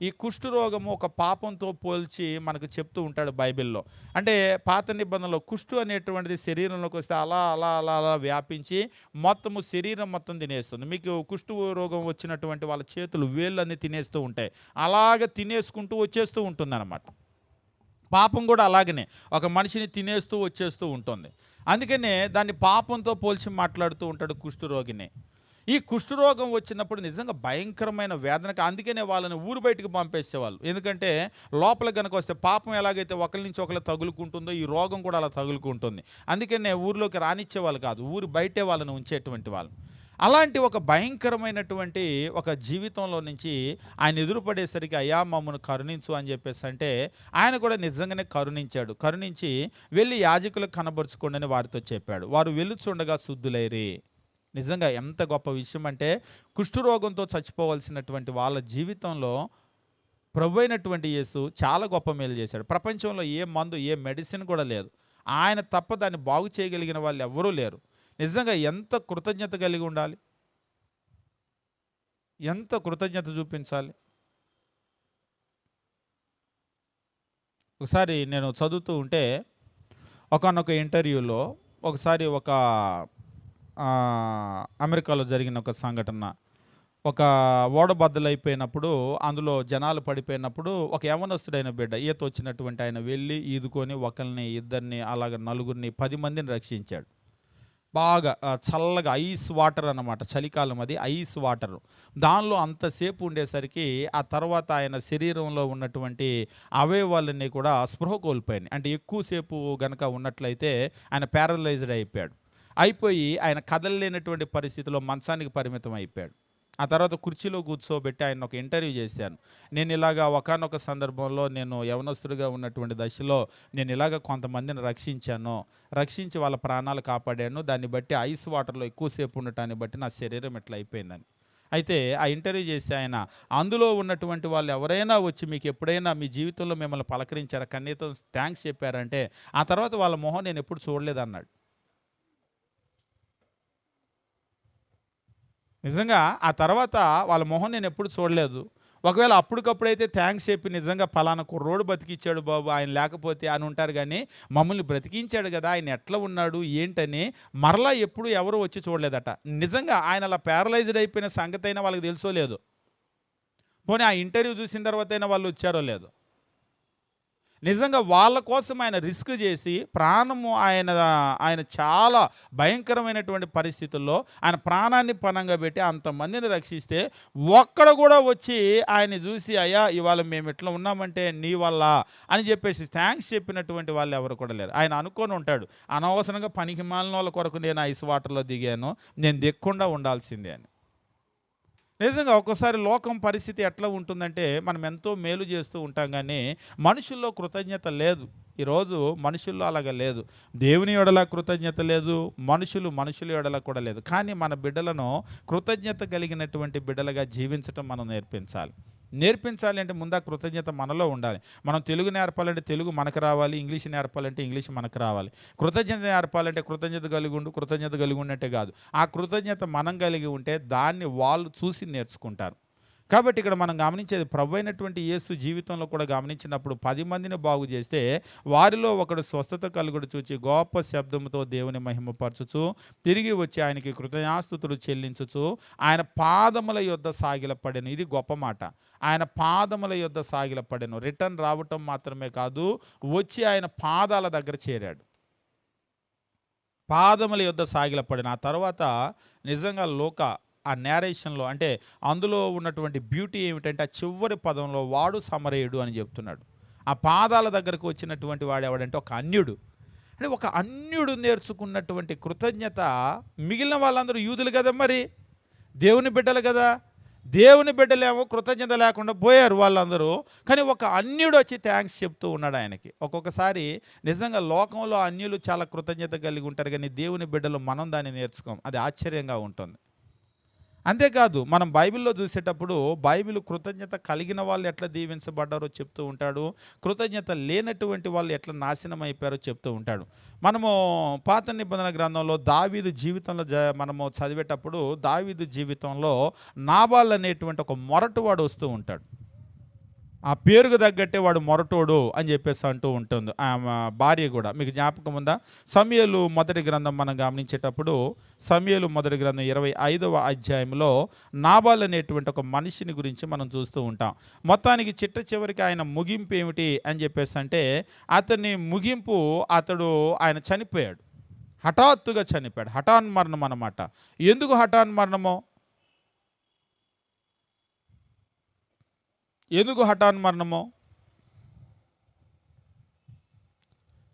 ఈ కుష్ఠరోగము ఒక పాపంతో పోల్చి మనకు చెప్తూ ఉంటాడు బైబిల్లో. అంటే పాత నిబంధనలో కుష్ఠు అనేటువంటిది శరీరంలోకి వస్తే అలా అలా అలా అలా వ్యాపించి మొత్తము శరీరం మొత్తం తినేస్తుంది. మీకు కుష్ఠు రోగం వచ్చినటువంటి వాళ్ళ చేతులు వేళ్ళన్నీ తినేస్తూ ఉంటాయి. అలాగ తినేసుకుంటూ వచ్చేస్తూ ఉంటుందన్నమాట. పాపం కూడా అలాగనే ఒక మనిషిని తినేస్తూ వచ్చేస్తూ ఉంటుంది. అందుకనే దాన్ని పాపంతో పోల్చి మాట్లాడుతూ ఉంటాడు కుష్ఠరోగిని. ఈ కుష్ఠరోగం వచ్చినప్పుడు నిజంగా భయంకరమైన వేదనకు, అందుకనే వాళ్ళని ఊరు బయటకు పంపేసేవాళ్ళు. ఎందుకంటే లోపల కనుక వస్తే పాపం ఎలాగైతే ఒకరి నుంచి ఒకరు తగులుకుంటుందో ఈ రోగం కూడా అలా తగులుకుంటుంది. అందుకనే ఊరిలోకి రానిచ్చేవాళ్ళు కాదు, ఊరు బయటే వాళ్ళని ఉంచేటువంటి వాళ్ళు. అలాంటి ఒక భయంకరమైనటువంటి ఒక జీవితంలో నుంచి ఆయన ఎదురుపడేసరికి అయ్యా మమ్మను కరుణించు అని చెప్పేసి అంటే ఆయన కూడా నిజంగానే కరుణించాడు. కరుణించి వెళ్ళి యాజకులకు కనబరుచుకోండి అని వారితో చెప్పాడు. వారు వెలుచుండగా శుద్ధులైరి. నిజంగా ఎంత గొప్ప విషయం అంటే కుష్ఠరోగంతో చచ్చిపోవలసినటువంటి వాళ్ళ జీవితంలో ప్రభు అయినటువంటి యేసు చాలా గొప్ప మేలు చేశాడు. ప్రపంచంలో ఏ మందు ఏ మెడిసిన్ కూడా లేదు. ఆయన తప్ప దాన్ని బాగు చేయగలిగిన వాళ్ళు ఎవరూ లేరు. నిజంగా ఎంత కృతజ్ఞత కలిగి ఉండాలి, ఎంత కృతజ్ఞత చూపించాలి. ఒకసారి నేను చదువుతూ ఉంటే ఒకానొక ఇంటర్వ్యూలో ఒకసారి ఒక అమెరికాలో జరిగిన ఒక సంఘటన. ఒక ఓడ బద్దలైపోయినప్పుడు అందులో జనాలు పడిపోయినప్పుడు ఒక యవనస్తుడైన బిడ్డ ఈత వచ్చినటువంటి ఆయన వెళ్ళి ఈదుకొని ఒకరిని ఇద్దరిని అలాగ నలుగురిని 10 మందిని రక్షించాడు. బాగా చల్లగా ఐస్ వాటర్ అన్నమాట, చలికాలం అది ఐస్ వాటర్. దానిలో అంతసేపు ఉండేసరికి ఆ తర్వాత ఆయన శరీరంలో ఉన్నటువంటి అవయవాలన్నీ కూడా స్పృహ కోల్పోయాయి. అంటే ఎక్కువసేపు గనక ఉన్నట్లయితే ఆయన ప్యారలైజ్డ్ అయిపోయి ఆయన కదలలేనటువంటి పరిస్థితిలో మంచానికి పరిమితం అయిపోయాడు. ఆ తర్వాత కుర్చీలో కూర్చోబెట్టి ఆయన ఒక ఇంటర్వ్యూ చేశాను. నేను ఇలాగా ఒకానొక సందర్భంలో నేను యవనస్తుడిగా ఉన్నటువంటి దశలో నేను ఇలాగ కొంతమందిని రక్షించి వాళ్ళ ప్రాణాలు కాపాడాను. దాన్ని బట్టి ఐస్ వాటర్లో ఎక్కువసేపు ఉండటాన్ని బట్టి నా శరీరం ఇట్లా అయిపోయిందని. అయితే ఆ ఇంటర్వ్యూ చేసి ఆయన, అందులో ఉన్నటువంటి వాళ్ళు ఎవరైనా వచ్చి మీకు ఎప్పుడైనా మీ జీవితంలో మిమ్మల్ని పలకరించారా, కనీసం థ్యాంక్స్ చెప్పారంటే ఆ తర్వాత వాళ్ళ మొహం నేను ఎప్పుడు చూడలేదన్నాడు. నిజంగా ఆ తర్వాత వాళ్ళ మొహం నేను ఎప్పుడు చూడలేదు. ఒకవేళ అప్పటికప్పుడైతే థ్యాంక్స్ చెప్పి నిజంగా పలానా కుర్రోడు బతికిచ్చాడు బాబు, ఆయన లేకపోతే అని ఉంటారు. కానీ మమ్మల్ని బ్రతికించాడు కదా, ఆయన ఎట్లా ఉన్నాడు ఏంటని మరలా ఎప్పుడు ఎవరు వచ్చి చూడలేదట. నిజంగా ఆయన అలా ప్యారలైజ్డ్ అయిపోయిన సంగతి అయినా వాళ్ళకి తెలుసో లేదు. పోనీ ఆ ఇంటర్వ్యూ చూసిన తర్వాత అయినా వాళ్ళు వచ్చారో లేదు. నిజంగా వాళ్ళ కోసం ఆయన రిస్క్ చేసి ప్రాణము ఆయన చాలా భయంకరమైనటువంటి పరిస్థితుల్లో ఆయన ప్రాణాన్ని పణంగా పెట్టి అంతమందిని రక్షిస్తే ఒక్కడ కూడా వచ్చి ఆయన చూసి, అయ్యా ఇవాళ మేము ఇట్లా ఉన్నామంటే నీ వల్ల అని చెప్పేసి థ్యాంక్స్ చెప్పినటువంటి వాళ్ళు ఎవరు కూడా లేరు. ఆయన అనుకొని ఉంటాడు, అనవసరంగా పనికి మాలిన వాళ్ళ కొరకు నేను ఐస్ వాటర్లో దిగాను, నేను దిక్కుండా ఉండాల్సిందే అని. నిజంగా ఒక్కోసారి లోకం పరిస్థితి ఎట్లా ఉంటుందంటే మనం ఎంతో మేలు చేస్తూ ఉంటాం, కానీ మనుషుల్లో కృతజ్ఞత లేదు. ఈరోజు మనుషుల్లో అలాగ లేదు. దేవుని ఎడల కృతజ్ఞత లేదు, మనుషుల ఎడల కూడా లేదు. కానీ మన బిడ్డలను కృతజ్ఞత కలిగినటువంటి బిడ్డలుగా జీవించటం మనం నేర్పించాలి అంటే ముందు కృతజ్ఞత మనలో ఉండాలి. మనం తెలుగు నేర్పాలంటే తెలుగు మనకు రావాలి, ఇంగ్లీష్ నేర్పాలంటే ఇంగ్లీష్ మనకు రావాలి. కృతజ్ఞత నేర్పాలంటే కృతజ్ఞత కలిగి ఉండంటే కాదు, ఆ కృతజ్ఞత మనం కలిగి ఉంటే దాన్ని వాళ్ళు చూసి నేర్చుకుంటారు. కాబట్టి ఇక్కడ మనం గమనించేది, ప్రభు అయినటువంటి యేసు జీవితంలో కూడా గమనించినప్పుడు 10 మందిని బాగు చేస్తే వారిలో ఒకడు స్వస్థత కలుగుడు చూచి గొప్ప శబ్దంతో దేవుని మహిమపరచుచు తిరిగి వచ్చి ఆయనకి కృతజ్ఞాస్తుతులు చెల్లించుచు ఆయన పాదముల యొద్ద సాగిలపడెను. ఇది గొప్ప మాట. ఆయన పాదముల యొద్ద సాగిలపడెను. రిటర్న్ రావటం మాత్రమే కాదు, వచ్చి ఆయన పాదాల దగ్గర చేరాడు. పాదముల యొద్ద సాగిలపడెను. ఆ తర్వాత నిజంగా ఆ నేరేషన్లో అంటే అందులో ఉన్నటువంటి బ్యూటీ ఏమిటంటే ఆ చివరి పదంలో వాడు సమరయుడు అని చెప్తున్నాడు. ఆ పాదాల దగ్గరకు వచ్చినటువంటి వాడు ఎవడంటే ఒక అన్యుడు. అంటే ఒక అన్యుడు నేర్చుకున్నటువంటి కృతజ్ఞత మిగిలిన వాళ్ళందరూ యూదులు కదా, మరి దేవుని బిడ్డలు కదా. దేవుని బిడ్డలేమో కృతజ్ఞత లేకుండా పోయారు వాళ్ళందరూ. కానీ ఒక అన్యుడు వచ్చి థ్యాంక్స్ చెప్తూ ఉన్నాడు ఆయనకి. ఒక్కొక్కసారి నిజంగా లోకంలో అన్యులు చాలా కృతజ్ఞత కలిగి ఉంటారు, కానీ దేవుని బిడ్డలు మనం దాన్ని నేర్చుకోం. అది ఆశ్చర్యంగా ఉంటుంది. అంతేకాదు మనం బైబిల్లో చూసేటప్పుడు బైబిల్ కృతజ్ఞత కలిగిన వాళ్ళు ఎట్లా దీవించబడ్డారో చెప్తూ ఉంటాడు, కృతజ్ఞత లేనటువంటి వాళ్ళు ఎట్లా నాశనం అయిపోయారో చెప్తూ ఉంటాడు. మనము పాత నిబంధన గ్రంథంలో దావీదు జీవితంలో మనము చదివేటప్పుడు దావీదు జీవితంలో నాబాల్ అనేటువంటి ఒక మొరటువాడు వస్తూ ఉంటాడు. ఆ పేరుకు తగ్గట్టే వాడు మొరటోడు అని చెప్పేసి అంటూ ఉంటుంది భార్య కూడా. మీకు జ్ఞాపకం ఉందా? సమూయేలు మొదటి గ్రంథం మనం గమనించేటప్పుడు సమూయేలు మొదటి గ్రంథం 25వ అధ్యాయంలో నాబాల్ అనేటువంటి ఒక మనిషిని గురించి మనం చూస్తూ ఉంటాం. మొత్తానికి చివరికి ఆయన ముగింపు ఏమిటి అని చెప్పేసి అంటే ఆయన చనిపోయాడు. హఠాత్తుగా చనిపోయాడు. హఠాన్మరణం అన్నమాట. ఎందుకు హఠాన్మరణమో? ఎందుకు హఠాన్మరణమో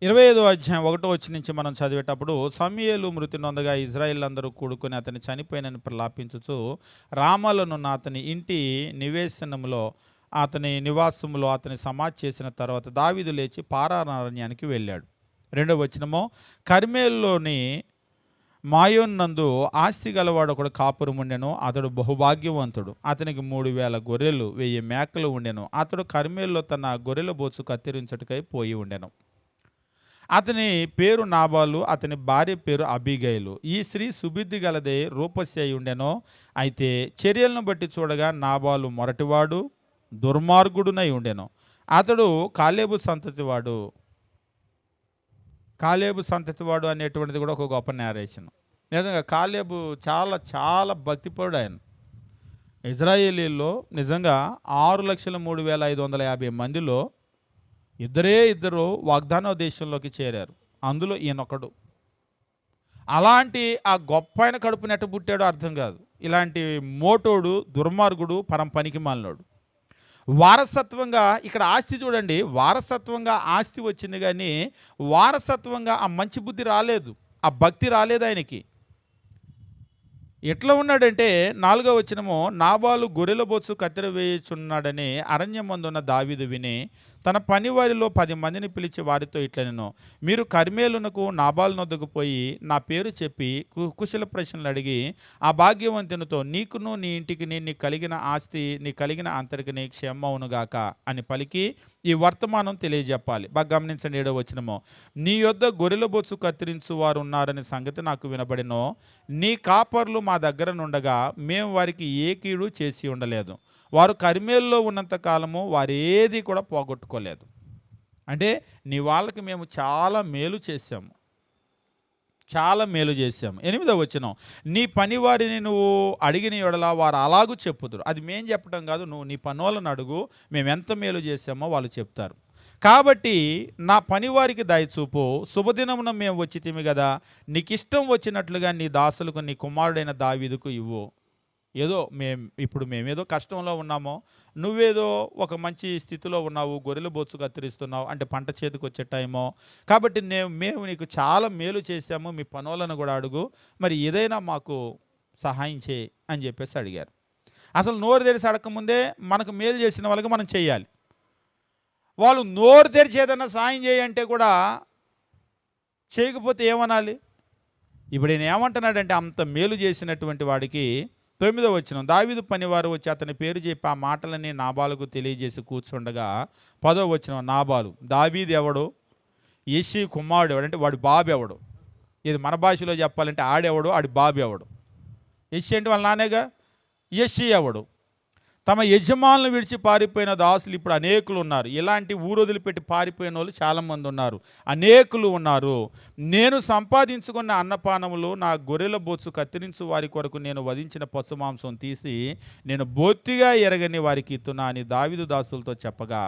25వ అధ్యాయం 1వ వచనం నుంచి మనం చదివేటప్పుడు, సమూయేలు మృతి నొందగా ఇజ్రాయేల్ అందరూ కూడుకొని అతని చనిపోయినని ప్రలాపించుచు రామాలోనున్న అతని ఇంటి నివేశనంలో అతని నివాసంలో అతని సమాధి చేసిన తర్వాత దావీదు లేచి పారారణ్యానికి వెళ్ళాడు. 2వ వచనము, కర్మేలులోని మాయోన్నందు ఆస్తి గలవాడు ఒకడు కాపురం ఉండెను. అతడు బహుభాగ్యవంతుడు. అతనికి 3000 గొర్రెలు 1000 మేకలు ఉండెను. అతడు కర్మేల్లో తన గొర్రెల బోచు కత్తిరించుటకై పోయి ఉండెను. అతని పేరు నాబాలు, అతని భార్య పేరు అబీగైలు. ఈ స్త్రీ సుబుద్ధి గలదే, రూపసి అయి ఉండెను. అయితే చర్యలను బట్టి చూడగా నాబాలు మొరటివాడు, దుర్మార్గుడునై ఉండెను. అతడు కాలేబు సంతతివాడు అనేటువంటిది కూడా ఒక గొప్ప నేరేషన్. నిజంగా కాలేబు చాలా చాలా భక్తిపరుడు ఆయన. ఇజ్రాయేలీల్లో నిజంగా 6,03,550 మందిలో ఇద్దరు వాగ్దాన దేశంలోకి చేరారు. అందులో ఈయనొకడు. అలాంటి ఆ గొప్ప ఆయన కడుపున ఎట్ట పుట్టాడో అర్థం కాదు. ఇలాంటి మోటోడు, దుర్మార్గుడు, పనికి మాలినోడు. వారసత్వంగా ఇక్కడ ఆస్తి చూడండి, వారసత్వంగా ఆస్తి వచ్చింది కానీ వారసత్వంగా ఆ మంచి బుద్ధి రాలేదు, ఆ భక్తి రాలేదు ఆయనకి. ఎట్లా ఉన్నాడంటే 4వ వచనము, నాబాలు గొర్రెల బొచ్చు కత్తెర వేయుచున్నాడని అరణ్యమందున్న దావీదు విని తన పనివారిలో 10 మందిని పిలిచి వారితో ఇట్లనెను, మీరు కర్మేలునకు నాబాలు నొద్దకు పోయి నా పేరు చెప్పి కుశల ప్రశ్నలు అడిగి ఆ భాగ్యవంతునితో నీకును నీ ఇంటికి నీ కలిగిన ఆస్తి నీ కలిగిన అంతరికి నీ క్షేమవునుగాక అని పలికి ఈ వర్తమానం తెలియజెప్పాలి. బాగా గమనించండి. 7వ వచనము, నీ యొద్ద గొర్రెల బొచ్చు కత్తిరించు వారు ఉన్నారనే సంగతి నాకు వినబడినో, నీ కాపర్లు మా దగ్గర నుండగా మేము వారికి ఏ కీడు చేసి ఉండలేదు. వారు కర్మేల్లో ఉన్నంత కాలము వారు ఏది కూడా పోగొట్టుకోలేదు. అంటే నీ వాళ్ళకి మేము చాలా మేలు చేశాము. 8వ వచనం, నీ పనివారిని నువ్వు అడిగిన యెడల వారు అలాగూ చెప్పుదురు. అది మేం చెప్పడం కాదు, నువ్వు నీ పనోళ్ళను అడుగు, మేము ఎంత మేలు చేశామో వాళ్ళు చెప్తారు. కాబట్టి నా పనివారికి దయచూపు, శుభదినమున మేము వచ్చితిమి కదా, నీకిష్టం వచ్చినట్లుగా నీ దాసులకు నీ కుమారుడైన దావీదుకు ఇవ్వు. మేమేదో కష్టంలో ఉన్నామో, నువ్వేదో ఒక మంచి స్థితిలో ఉన్నావు, గొర్రెల బొచ్చు కత్తిరిస్తున్నావు అంటే పంట చేతికి వచ్చే టైమో, కాబట్టి మేము నీకు చాలా మేలు చేశాము, మీ పనులను కూడా అడుగు, మరి ఏదైనా మాకు సహాయం చేయి అని చెప్పేసి అడిగారు. అసలు నోరు తెరిచి అడగకముందే మనకు మేలు చేసిన వాళ్ళకి మనం చేయాలి. వాళ్ళు నోరు తెరిచి ఏదైనా సాయం చేయంటే కూడా చేయకపోతే ఏమనాలి? ఇప్పుడు నేను ఏమంటున్నాడంటే, అంత మేలు చేసినటువంటి వాడికి 9వ వచనం, దావీదు పనివారు వచ్చి అతని పేరు చెప్పి ఆ మాటలని నాబాలుకు తెలియజేసి కూర్చుండగా 10వ వచనం, నాబాలు దావీదు ఎవడు, యెష్షయి కుమారుడు ఎవడు అంటే వాడి బాబు ఎవడు, ఇది మన భాషలో చెప్పాలంటే ఆడెవడు, ఆడి బాబు ఎవడు. యెష్షయి అంటే వాళ్ళ నానేగా. యెష్షయి ఎవడు? తమ యజమానులు విడిచి పారిపోయిన దాసులు ఇప్పుడు అనేకులు ఉన్నారు. ఇలాంటి ఊరొదిలిపెట్టి పారిపోయిన వాళ్ళు చాలామంది ఉన్నారు, అనేకులు ఉన్నారు. నేను సంపాదించుకున్న అన్నపానములు నా గొర్రెల బొచ్చు కత్తిరించు వారి కొరకు నేను వధించిన పశు మాంసం తీసి నేను బొత్తిగా ఎరగని వారికి ఇత్తున్నా అని దావీదు దాసులతో చెప్పగా,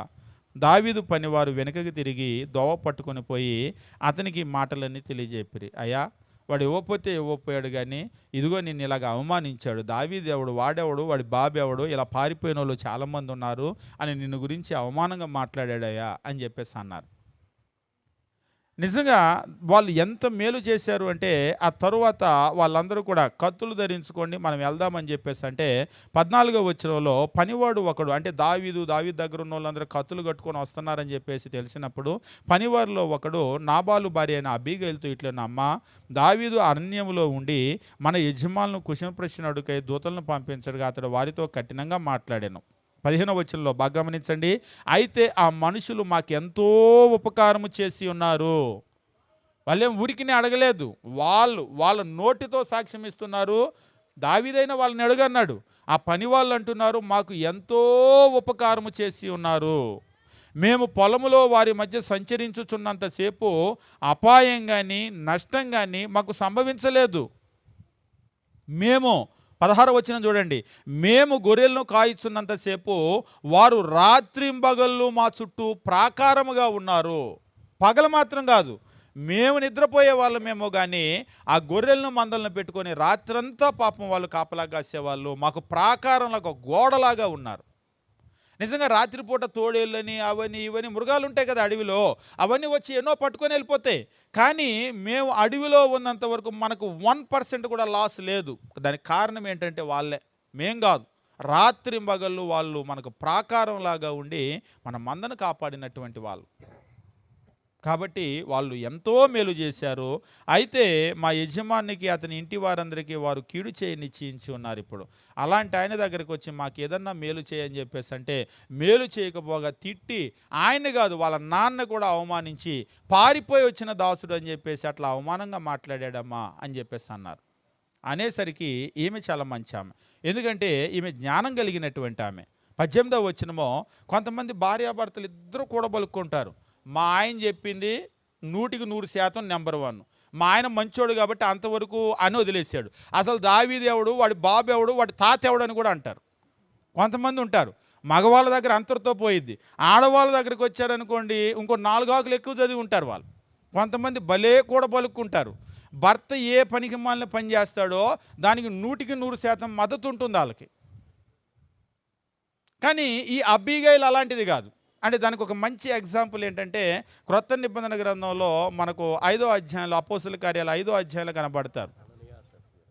దావీదు పనివారు వెనుకకి తిరిగి దోవ పట్టుకొని పోయి అతనికి మాటలన్నీ తెలియజెప్పిరి. అయ్యా, వాడు ఇవ్వపోయాడు కానీ ఇదిగో నిన్ను ఇలాగ అవమానించాడు, దావీదు ఎవడు, వాడెవడు, వాడి బాబు ఎవడు, ఇలా పారిపోయిన వాళ్ళు చాలామంది ఉన్నారు అని నిన్ను గురించి అవమానంగా మాట్లాడాడయ్యా అని చెప్పేసి అన్నారు. నిజంగా వాళ్ళు ఎంత మేలు చేశారు అంటే, ఆ తరువాత వాళ్ళందరూ కూడా కత్తులు ధరించుకోండి మనం వెళ్దామని చెప్పేసి అంటే 14వ వచనంలో పనివాడు ఒకడు అంటే దావీదు దగ్గర ఉన్న వాళ్ళందరూ కత్తులు కట్టుకొని వస్తున్నారని చెప్పేసి తెలిసినప్పుడు పనివారిలో ఒకడు నాబాలు భార్య అయిన అబీగైలుతో ఇట్లన్న, అమ్మ, దావీదు అరణ్యంలో ఉండి మన యజమానులను కుశల ప్రశ్న అడుగుకై దూతలను పంపించడుగా అతడు వారితో కఠినంగా మాట్లాడాను. 15వ వచనంలో బాగా గమనించండి, అయితే ఆ మనుషులు మాకెంతో ఉపకారము చేసి ఉన్నారు. వాళ్ళేం ఊరికినే అడగలేదు, వాళ్ళ నోటితో సాక్ష్యం ఇస్తున్నారు. దావీదైనా వాళ్ళని అడుగన్నాడు, ఆ పని వాళ్ళు అంటున్నారు మాకు ఎంతో ఉపకారము చేసి ఉన్నారు. మేము పొలములో వారి మధ్య సంచరించుచున్నంతసేపు అపాయం కానీ నష్టం కానీ మాకు సంభవించలేదు. 16వ వచనం చూడండి, మేము గొర్రెలను కాయిస్తున్నంతసేపు వారు రాత్రింబగళ్ళు మా చుట్టూ ప్రాకారముగా ఉన్నారు. పగలు మాత్రం కాదు, మేము నిద్రపోయే వాళ్ళమేమో కానీ ఆ గొర్రెలను మందలను పెట్టుకొని రాత్రంతా పాపం వాళ్ళు కాపలా కాసేవాళ్ళు, మాకు ప్రాకారంలో ఒక గోడలాగా ఉన్నారు. నిజంగా రాత్రిపూట తోడేళ్ళని అవన్నీ ఇవన్నీ మృగాలు ఉంటాయి కదా అడవిలో, అవన్నీ వచ్చి ఎన్నో పట్టుకొని వెళ్ళిపోతాయి. కానీ మేము అడవిలో ఉన్నంత వరకు మనకు 1% కూడా లాస్ లేదు. దానికి కారణం ఏంటంటే వాళ్ళే, మేం కాదు. రాత్రింబగళ్ళు వాళ్ళు మనకు ప్రాకారం లాగా ఉండి మన మందను కాపాడినటువంటి వాళ్ళు. కాబట్టి వాళ్ళు ఎంతో మేలు చేశారు. అయితే మా యజమానికి అతని ఇంటి వారందరికీ వారు కీడు చేయ నిశ్చయించి ఉన్నారు. ఇప్పుడు అలాంటి ఆయన దగ్గరికి వచ్చి మాకు ఏదన్నా మేలు చేయని చెప్పేసి అంటే మేలు చేయకపోగా తిట్టి ఆయన్ని కాదు వాళ్ళ నాన్న కూడా అవమానించి పారిపోయి వచ్చిన దాసుడు అని చెప్పేసి అట్లా అవమానంగా మాట్లాడాడమ్మా అని చెప్పేసి అన్నారు. అనేసరికి ఈమె చాలా మంచి ఆమె, ఎందుకంటే ఈమె జ్ఞానం కలిగినటువంటి ఆమె. 18వ వచనమో, కొంతమంది భార్యాభర్తలు ఇద్దరు కూడా పలుక్కుంటారు, మా ఆయన చెప్పింది 100% నెంబర్ 1, మా ఆయన మంచోడు కాబట్టి అంతవరకు అని వదిలేశాడు, అసలు దావీదు ఎవడు, వాడి బాబు ఎవడు, వాడి తాత ఎవడు అని కూడా అంటారు. కొంతమంది ఉంటారు. మగవాళ్ళ దగ్గర అంతటితో పోయిద్ది, ఆడవాళ్ళ దగ్గరికి వచ్చారనుకోండి ఇంకో 4 ఆకులు ఎక్కువ చదివి ఉంటారు వాళ్ళు. కొంతమంది భలే కూడా పలుక్కుంటారు. భర్త ఏ పనికి మాలిన పని చేస్తాడో దానికి 100% మద్దతు ఉంటుంది వాళ్ళకి. కానీ ఈ అబీగైల్ అలాంటిది కాదు. అంటే దానికి ఒక మంచి ఎగ్జాంపుల్ ఏంటంటే క్రొత్త నిబంధన గ్రంథంలో మనకు 5వ అధ్యాయంలో అపోస్తుల కార్యాలు 5వ అధ్యాయంలో కనబడతారు.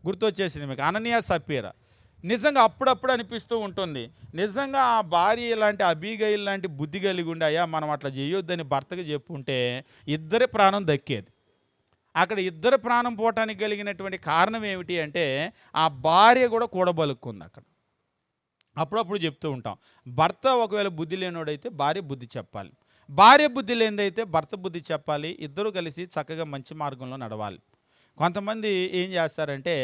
గుర్తొచ్చేసింది మీకు, అననీయ సప్పీరా. నిజంగా అప్పుడప్పుడు అనిపిస్తూ ఉంటుంది, నిజంగా ఆ భార్య లాంటి అబీగైల్ లాంటి బుద్ధి కలిగి ఉండాయా మనం అట్లా చేయొద్దని భర్తకు చెప్పుంటే ఇద్దరి ప్రాణం దక్కేది. అక్కడ ఇద్దరు ప్రాణం పోవటానికి కలిగినటువంటి కారణం ఏమిటి అంటే ఆ భార్య కూడా కూడబలుక్కుంది అక్కడ. అప్పుడప్పుడు చెప్తూ ఉంటాం, భర్త ఒకవేళ బుద్ధి లేనోడైతే భార్య బుద్ధి చెప్పాలి, భార్య బుద్ధి లేనిదైతే భర్త బుద్ధి చెప్పాలి. ఇద్దరు కలిసి చక్కగా మంచి మార్గంలో నడవాలి. కొంతమంది ఏం చేస్తారంటే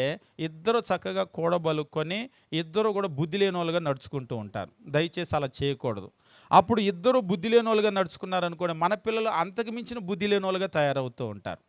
ఇద్దరు చక్కగా కూడబలుక్కొని ఇద్దరు కూడా బుద్ధి లేని వాళ్ళుగా నడుచుకుంటూ ఉంటారు. దయచేసి అలా చేయకూడదు. అప్పుడు ఇద్దరు బుద్ధి లేని వాళ్ళుగా నడుచుకున్నారనుకోండి, మన పిల్లలు అంతకు మించిన బుద్ధి లేని వాళ్ళుగా తయారవుతూ ఉంటారు.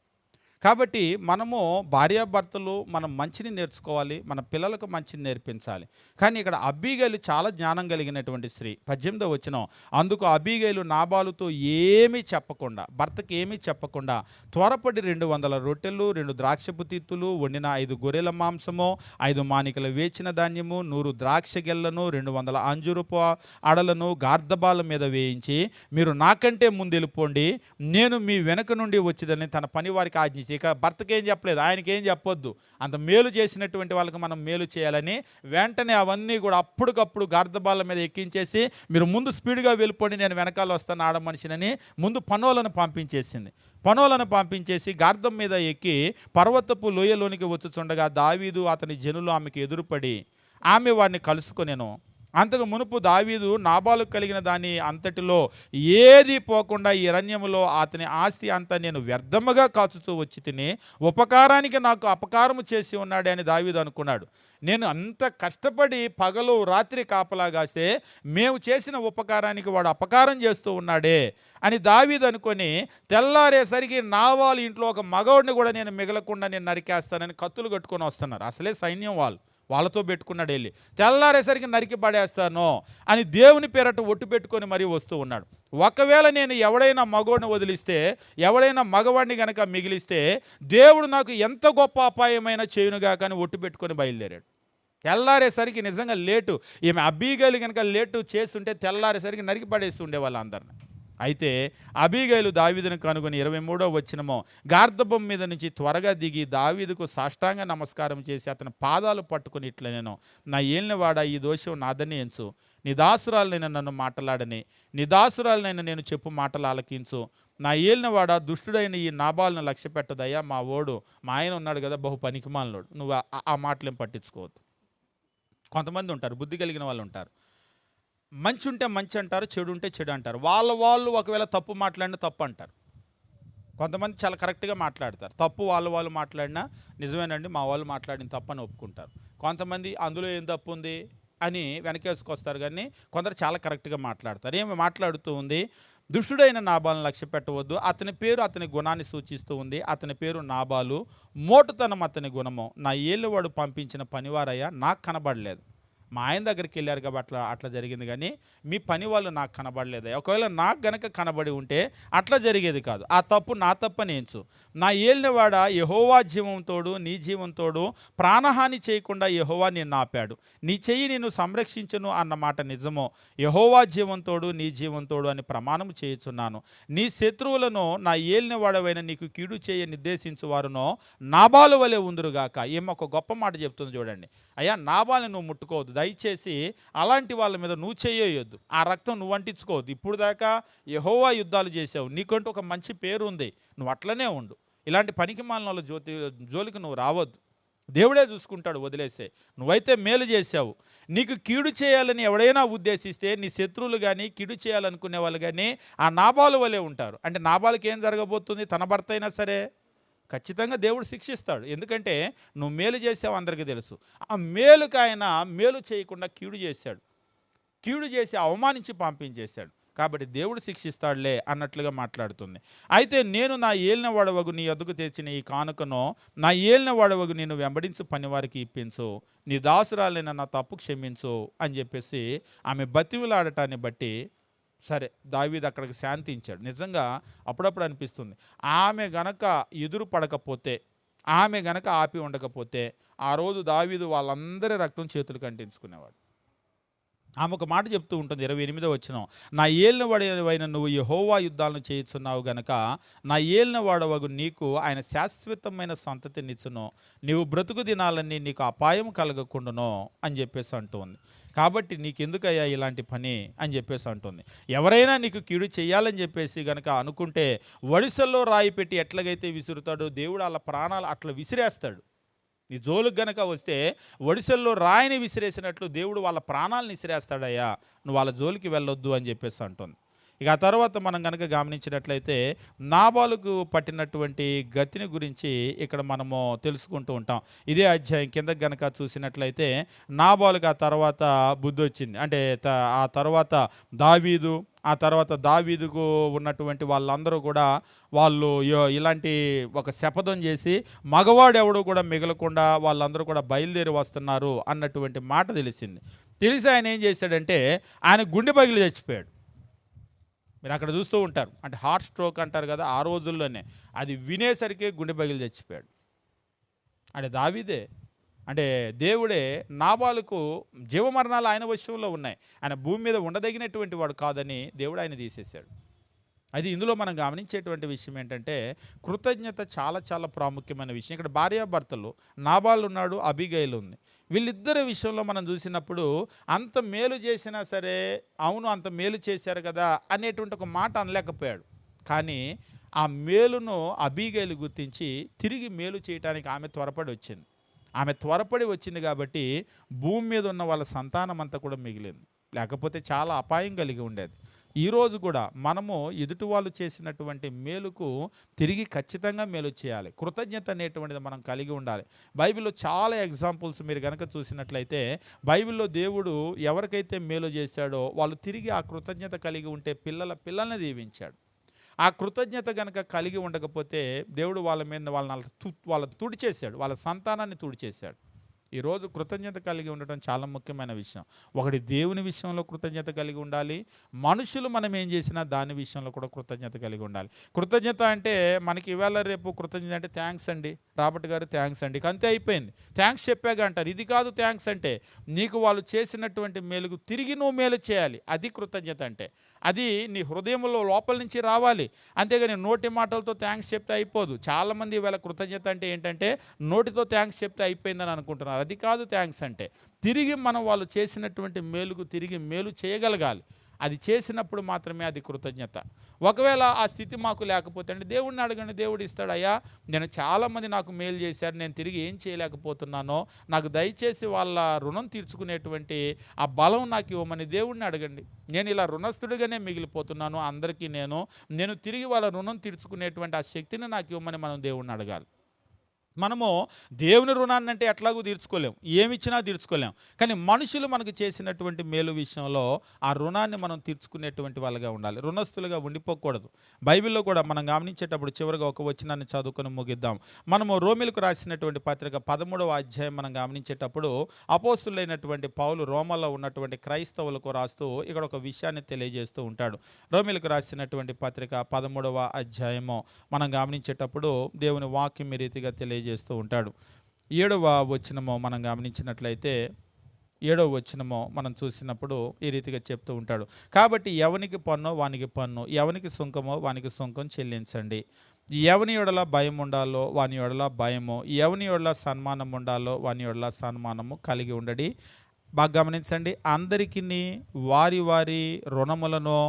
కాబట్టి మనము భార్యాభర్తలు మనం మంచిని నేర్చుకోవాలి, మన పిల్లలకు మంచిని నేర్పించాలి. కానీ ఇక్కడ అబీగైలు చాలా జ్ఞానం కలిగినటువంటి స్త్రీ. 18వ వచనం, అందుకు అబీగైలు నాబాలుతో ఏమీ చెప్పకుండా, భర్తకి ఏమీ చెప్పకుండా త్వరపడి 200 రొట్టెలు, 2 ద్రాక్షపు తిత్తులు, వండిన 5 గొర్రెల మాంసము, 5 మానికల వేచిన ధాన్యము, 100 ద్రాక్ష గెల్లను, 200 అంజూరపు అడలను గార్ధబాల మీద వేయించి, మీరు నాకంటే ముందు వెళ్ళిపోండి, నేను మీ వెనక నుండి వచ్చిదని తన పని వారికి ఆజ్ఞ. ఇక భర్తకి ఏం చెప్పలేదు, ఆయనకి ఏం చెప్పొద్దు, అంత మేలు చేసినటువంటి వాళ్ళకి మనం మేలు చేయాలని వెంటనే అవన్నీ కూడా అప్పటికప్పుడు గార్ధబాల మీద ఎక్కించేసి మీరు ముందు స్పీడ్గా వెళ్ళిపోండి, నేను వెనకాల వస్తాను ఆడ మనిషినని ముందు పనోలను పంపించేసింది. పనోలను పంపించేసి గార్ధం మీద ఎక్కి పర్వతపు లోయలోనికి వచ్చుచుండగా దావీదు అతని జనులు ఆమెకు ఎదురుపడి ఆమె వారిని కలుసుకొనెను. అంతకు మునుపు దావీదు నాబాలుకు కలిగిన దాని అంతటిలో ఏది పోకుండా ఈ అరణ్యములో అతని ఆస్తి అంతా నేను వ్యర్థముగా కాచుతూ వచ్చి తిని ఉపకారానికి నాకు అపకారము చేసి ఉన్నాడే అని దావీదు అనుకున్నాడు. నేను అంత కష్టపడి పగలు రాత్రి కాపలా కాస్తే మేము చేసిన ఉపకారానికి వాడు అపకారం చేస్తూ ఉన్నాడే అని దావీదు అనుకొని తెల్లారేసరికి నాబాలు ఇంట్లో ఒక మగవాడిని కూడా నేను మిగలకుండా నేను నరికేస్తానని కత్తులు కట్టుకొని వస్తున్నారు. అసలే సైన్యం వాళ్ళతో పెట్టుకున్నాడు. వెళ్ళి తెల్లారేసరికి నరికి పడేస్తాను అని దేవుని పేరట ఒట్టు పెట్టుకొని మరీ వస్తూ ఉన్నాడు. ఒకవేళ నేను ఎవడైనా మగవాడిని వదిలిస్తే, ఎవడైనా మగవాడిని కనుక మిగిలిస్తే దేవుడు నాకు ఎంత గొప్ప అపాయమైన చేయునుగా కానీ ఒట్టు పెట్టుకొని బయలుదేరాడు. తెల్లారేసరికి నిజంగా లేటు, ఈమె అబీగైలు కనుక లేటు చేస్తుంటే తెల్లారేసరికి నరికి పడేస్తుండే వాళ్ళందరినీ. అయితే అబీగైలు దావీదును కనుగొని 23వ వచనమో, గార్ధబం మీద నుంచి త్వరగా దిగి దావీదుకు సాష్టాంగ నమస్కారం చేసి అతని పాదాలు పట్టుకుని ఇట్లా, నేను నా ఏలినవాడ ఈ దోషం నాదని ఎంచు, నీ దాసురాలనైనా నన్ను మాటలాడని, నీ దాసురాలనైనా నేను చెప్పు మాటలు ఆలకించు, నా ఏలినవాడ దుష్టుడైన ఈ నాబాలను లక్ష్య పెట్టదయ్యా, మా ఆయన ఉన్నాడు కదా బహు పనికిమాలినోడు, నువ్వు ఆ మాటలేం పట్టించుకోవద్దు. కొంతమంది ఉంటారు, బుద్ధి కలిగిన వాళ్ళు ఉంటారు, మంచి ఉంటే మంచి అంటారు, చెడు ఉంటే చెడు అంటారు. వాళ్ళు ఒకవేళ తప్పు మాట్లాడినా తప్పు అంటారు. కొంతమంది చాలా కరెక్ట్గా మాట్లాడతారు, తప్పు వాళ్ళు మాట్లాడినా నిజమేనండి మా వాళ్ళు మాట్లాడిన తప్పు అని ఒప్పుకుంటారు. కొంతమంది అందులో ఏం తప్పు ఉంది అని వెనకేసుకొస్తారు, కానీ కొందరు చాలా కరెక్ట్గా మాట్లాడతారు. ఏమి మాట్లాడుతూ ఉంది, దుష్టుడైన నాబాలను లక్ష్య పెట్టవద్దు, అతని పేరు అతని గుణాన్ని సూచిస్తూ ఉంది, అతని పేరు నాబాలు, మోటుతనం అతని గుణము, నా ఏళ్ళవాడు పంపించిన పనివారయ్యా నాకు కనబడలేదు. మా ఆయన దగ్గరికి వెళ్ళారు కాబట్టి అట్లా జరిగింది, కానీ మీ పని వాళ్ళు నాకు కనబడలేదు. ఒకవేళ నాకు గనక కనబడి ఉంటే అట్లా జరిగేది కాదు. ఆ తప్పు నా తప్పని ఎంచు. నా ఏలినవాడ యెహోవా జీవంతోడు నీ జీవంతోడు ప్రాణహాని చేయకుండా యెహోవా నిన్ను ఆపాడు, నీ చెయ్యి నిన్ను సంరక్షించును అన్న మాట నిజమో, యెహోవా జీవంతోడు నీ జీవంతోడు అని ప్రమాణం చేయుచున్నాను. నీ శత్రువులను నా ఏలినవాడవైన నీకు కీడు చేయ నిర్దేశించు వారునో నాబాలు వలె ఉందురుగాక. ఏమో ఒక గొప్ప మాట చెప్తుంది చూడండి. అయ్యా నాబాలు నువ్వు ముట్టుకోవద్దు, దయచేసి అలాంటి వాళ్ళ మీద నువ్వు చేయొద్దు, ఆ రక్తం నువ్వు అంటించుకోవద్దు. ఇప్పుడు దాకా యెహోవా యుద్ధాలు చేసావు, నీకంటూ ఒక మంచి పేరు ఉంది, నువ్వు అట్లనే ఉండు. ఇలాంటి పనికి మాలిన జోలికి నువ్వు రావద్దు. దేవుడే చూసుకుంటాడు, వదిలేసే. నువ్వైతే మేలు చేశావు. నీకు కీడు చేయాలని ఎవడైనా ఉద్దేశిస్తే నీ శత్రువులు కానీ కీడు చేయాలనుకునే వాళ్ళు కానీ ఆ నాబాలు వలె ఉంటారు. అంటే నాబాలుకి ఏం జరగబోతుంది? తన భర్త అయినా సరే ఖచ్చితంగా దేవుడు శిక్షిస్తాడు. ఎందుకంటే నువ్వు మేలు చేసావు, అందరికీ తెలుసు. ఆ మేలుకు ఆయన మేలు చేయకుండా కీడు చేశాడు, కీడు చేసి అవమానించి పంపించేశాడు. కాబట్టి దేవుడు శిక్షిస్తాడులే అన్నట్లుగా మాట్లాడుతుంది. అయితే నేను నా ఏలిన వాడవగు నీ యొద్దకు తెచ్చిన ఈ కానుకను నా ఏలిన వాడవగు నేను వెంబడించు పనివారికి ఇప్పించు, నీ దాసురాలైన నా తప్పు క్షమించు అని చెప్పేసి ఆమె బతిమిలాడటాన్ని బట్టి సరే దావీదు అక్కడికి శాంతించాడు. నిజంగా అప్పుడప్పుడు అనిపిస్తుంది, ఆమె గనక ఎదురు పడకపోతే, ఆమె గనక ఆపి ఉండకపోతే ఆ రోజు దావీదు వాళ్ళందరి రక్తం చేతులు కంటించుకునేవాడు. ఆమె ఒక మాట చెప్తూ ఉంటుంది 28వ వచనం, నా ఏలిన వాడవైన నువ్వు యెహోవా యుద్ధాలను చేయుచున్నావు గనక నా ఏలిన వాడవగు నీకు ఆయన శాశ్వతమైన సంతతినిచ్చును, నీవు బ్రతుకు దినాలన్నీ నీకు అపాయం కలగకుండాను అని చెప్పేసి అంటుంది. కాబట్టి నీకెందుకయ్యా ఇలాంటి పని అని చెప్పేసి అంటుంది. ఎవరైనా నీకు కీడు చేయాలని చెప్పేసి గనక అనుకుంటే వడిసల్లో రాయి పెట్టి ఎట్లాగైతే విసురుతాడో దేవుడు వాళ్ళ ప్రాణాలు అట్లా విసిరేస్తాడు. నీ జోలుకు గనక వస్తే ఒడిసెల్లో రాయిని విసిరేసినట్లు దేవుడు వాళ్ళ ప్రాణాలను విసిరేస్తాడయ్యా, నువ్వు వాళ్ళ జోలికి వెళ్ళొద్దు అని చెప్పేసి అంటుంది. ఇక ఆ తర్వాత మనం కనుక గమనించినట్లయితే నాబాలుకు పట్టినటువంటి గతిని గురించి ఇక్కడ మనము తెలుసుకుంటూ ఉంటాం. ఇదే అధ్యాయం కింద గనక చూసినట్లయితే నాబాలుకు ఆ తర్వాత బుద్ధి వచ్చింది. అంటే ఆ తర్వాత దావీదుకు ఉన్నటువంటి వాళ్ళందరూ కూడా వాళ్ళు ఇలాంటి ఒక శపథం చేసి మగవాడెవడు కూడా మిగలకుండా వాళ్ళందరూ కూడా బయలుదేరి వస్తున్నారు అన్నటువంటి మాట తెలిసి ఆయన ఏం చేశాడంటే ఆయన గుండె పగిలి చచ్చిపోయాడు. మీరు అక్కడ చూస్తూ ఉంటారు, అంటే హార్ట్ స్ట్రోక్ అంటారు కదా, ఆ రోజుల్లోనే అది వినేసరికి గుండె పగిలి చచ్చిపోయాడు. అంటే దావీదే, అంటే దేవుడే నాబాలుకు జీవమరణాలు ఆయన వశంలో ఉన్నాయి, ఆయన భూమి మీద ఉండదగినటువంటి వాడు కాదని దేవుడు ఆయన తీసేశాడు. అది ఇందులో మనం గమనించేటువంటి విషయం ఏంటంటే కృతజ్ఞత చాలా చాలా ప్రాముఖ్యమైన విషయం. ఇక్కడ భార్యాభర్తలు, నాబాలు ఉన్నాడు, అబీగైలు ఉంది. వీళ్ళిద్దరి విషయంలో మనం చూసినప్పుడు అంత మేలు చేసినా సరే అవును అంత మేలు చేశారు కదా అనేటువంటి ఒక మాట అనలేకపోయాడు. కానీ ఆ మేలును అబీగైలు గుర్తించి తిరిగి మేలు చేయడానికి ఆమె త్వరపడి వచ్చింది కాబట్టి భూమి మీద ఉన్న వాళ్ళ సంతానం అంతా కూడా మిగిలింది, లేకపోతే చాలా అపాయం కలిగి ఉండేది. ఈరోజు కూడా మనము ఎదుటి వాళ్ళు చేసినటువంటి మేలుకు తిరిగి ఖచ్చితంగా మేలు చేయాలి. కృతజ్ఞత అనేటువంటిది మనం కలిగి ఉండాలి. బైబిల్లో చాలా ఎగ్జాంపుల్స్ మీరు కనుక చూసినట్లయితే బైబిల్లో దేవుడు ఎవరికైతే మేలు చేశాడో వాళ్ళు తిరిగి ఆ కృతజ్ఞత కలిగి ఉంటే పిల్లల్ని దీవించాడు. ఆ కృతజ్ఞత కనుక కలిగి ఉండకపోతే దేవుడు వాళ్ళ మీద వాళ్ళని తుడిచేశాడు, వాళ్ళ సంతానాన్ని తుడిచేశాడు. ఈరోజు కృతజ్ఞత కలిగి ఉండటం చాలా ముఖ్యమైన విషయం. ఒకటి దేవుని విషయంలో కృతజ్ఞత కలిగి ఉండాలి, మనుషులు మనం ఏం చేసినా దాని విషయంలో కూడా కృతజ్ఞత కలిగి ఉండాలి. కృతజ్ఞత అంటే మనకి ఇవాళ రేపు కృతజ్ఞత అంటే థ్యాంక్స్ అండి రాబర్ట్ గారు, థ్యాంక్స్ అండి, అంతే అయిపోయింది. థ్యాంక్స్ చెప్పాక అంటారు. ఇది కాదు థ్యాంక్స్ అంటే, నీకు వాళ్ళు చేసినటువంటి మేలుకు తిరిగి నువ్వు మేలు చేయాలి, అది కృతజ్ఞత అంటే. అది నీ హృదయంలో లోపల నుంచి రావాలి, అంతేగాని నోటి మాటలతో థ్యాంక్స్ చెప్తే అయిపోదు. చాలామంది ఇవాళ కృతజ్ఞత అంటే ఏంటంటే నోటితో థ్యాంక్స్ చెప్తే అయిపోయిందని అనుకుంటున్నారు. అది కాదు థ్యాంక్స్ అంటే. తిరిగి మనం వాళ్ళు చేసినటువంటి మేలుకు తిరిగి మేలు చేయగలగాలి. అది చేసినప్పుడు మాత్రమే అది కృతజ్ఞత. ఒకవేళ ఆ స్థితి మాకు లేకపోతే అంటే దేవుడిని అడగండి, దేవుడు ఇస్తాడు. అయ్యా నేను చాలామంది నాకు మేలు చేశారు, నేను తిరిగి ఏం చేయలేకపోతున్నానో నాకు దయచేసి వాళ్ళ రుణం తీర్చుకునేటువంటి ఆ బలం నాకు ఇవ్వమని దేవుడిని అడగండి. నేను ఇలా రుణస్థుడిగానే మిగిలిపోతున్నాను అందరికీ, నేను తిరిగి వాళ్ళ రుణం తీర్చుకునేటువంటి ఆ శక్తిని నాకు ఇవ్వమని మనం దేవుడిని అడగాలి. మనము దేవుని రుణాన్ని అంటే ఎట్లాగూ తీర్చుకోలేం, ఏమిచ్చినా తీర్చుకోలేం. కానీ మనుషులు మనకు చేసినటువంటి మేలు విషయంలో ఆ రుణాన్ని మనం తీర్చుకునేటువంటి వాళ్ళగా ఉండాలి, రుణస్థులుగా ఉండిపోకూడదు. బైబిల్లో కూడా మనం గమనించేటప్పుడు చివరిగా ఒక వచనాన్ని చదువుకొని ముగిద్దాం. మనము రోమిలకు రాసినటువంటి పత్రిక 13వ అధ్యాయం మనం గమనించేటప్పుడు అపోస్తులైనటువంటి పౌలు రోమల్లో ఉన్నటువంటి క్రైస్తవులకు రాస్తూ ఇక్కడ ఒక విషయాన్ని తెలియజేస్తూ ఉంటాడు. రోమిలకు రాసినటువంటి పత్రిక 13వ అధ్యాయము మనం గమనించేటప్పుడు దేవుని వాక్యం ఈ రీతిగా తెలియజేస్తూ ఉంటాడు. 7వ వచనము మనం గమనించినట్లయితే 7వ వచనము మనం చూసినప్పుడు ఈ రీతిగా చెప్తూ ఉంటాడు. కాబట్టి ఎవనికి పన్నో వానికి పన్ను, ఎవనికి సుంకమో వానికి సుంకం చెల్లించండి. ఎవని యొడల భయం ఉండాలో వాని యొడల భయము, ఎవని యొడల సన్మానం ఉండాలో వాని యొడల సన్మానము కలిగి ఉండడి. బాగా గమనించండి, అందరికీ వారి వారి రుణములను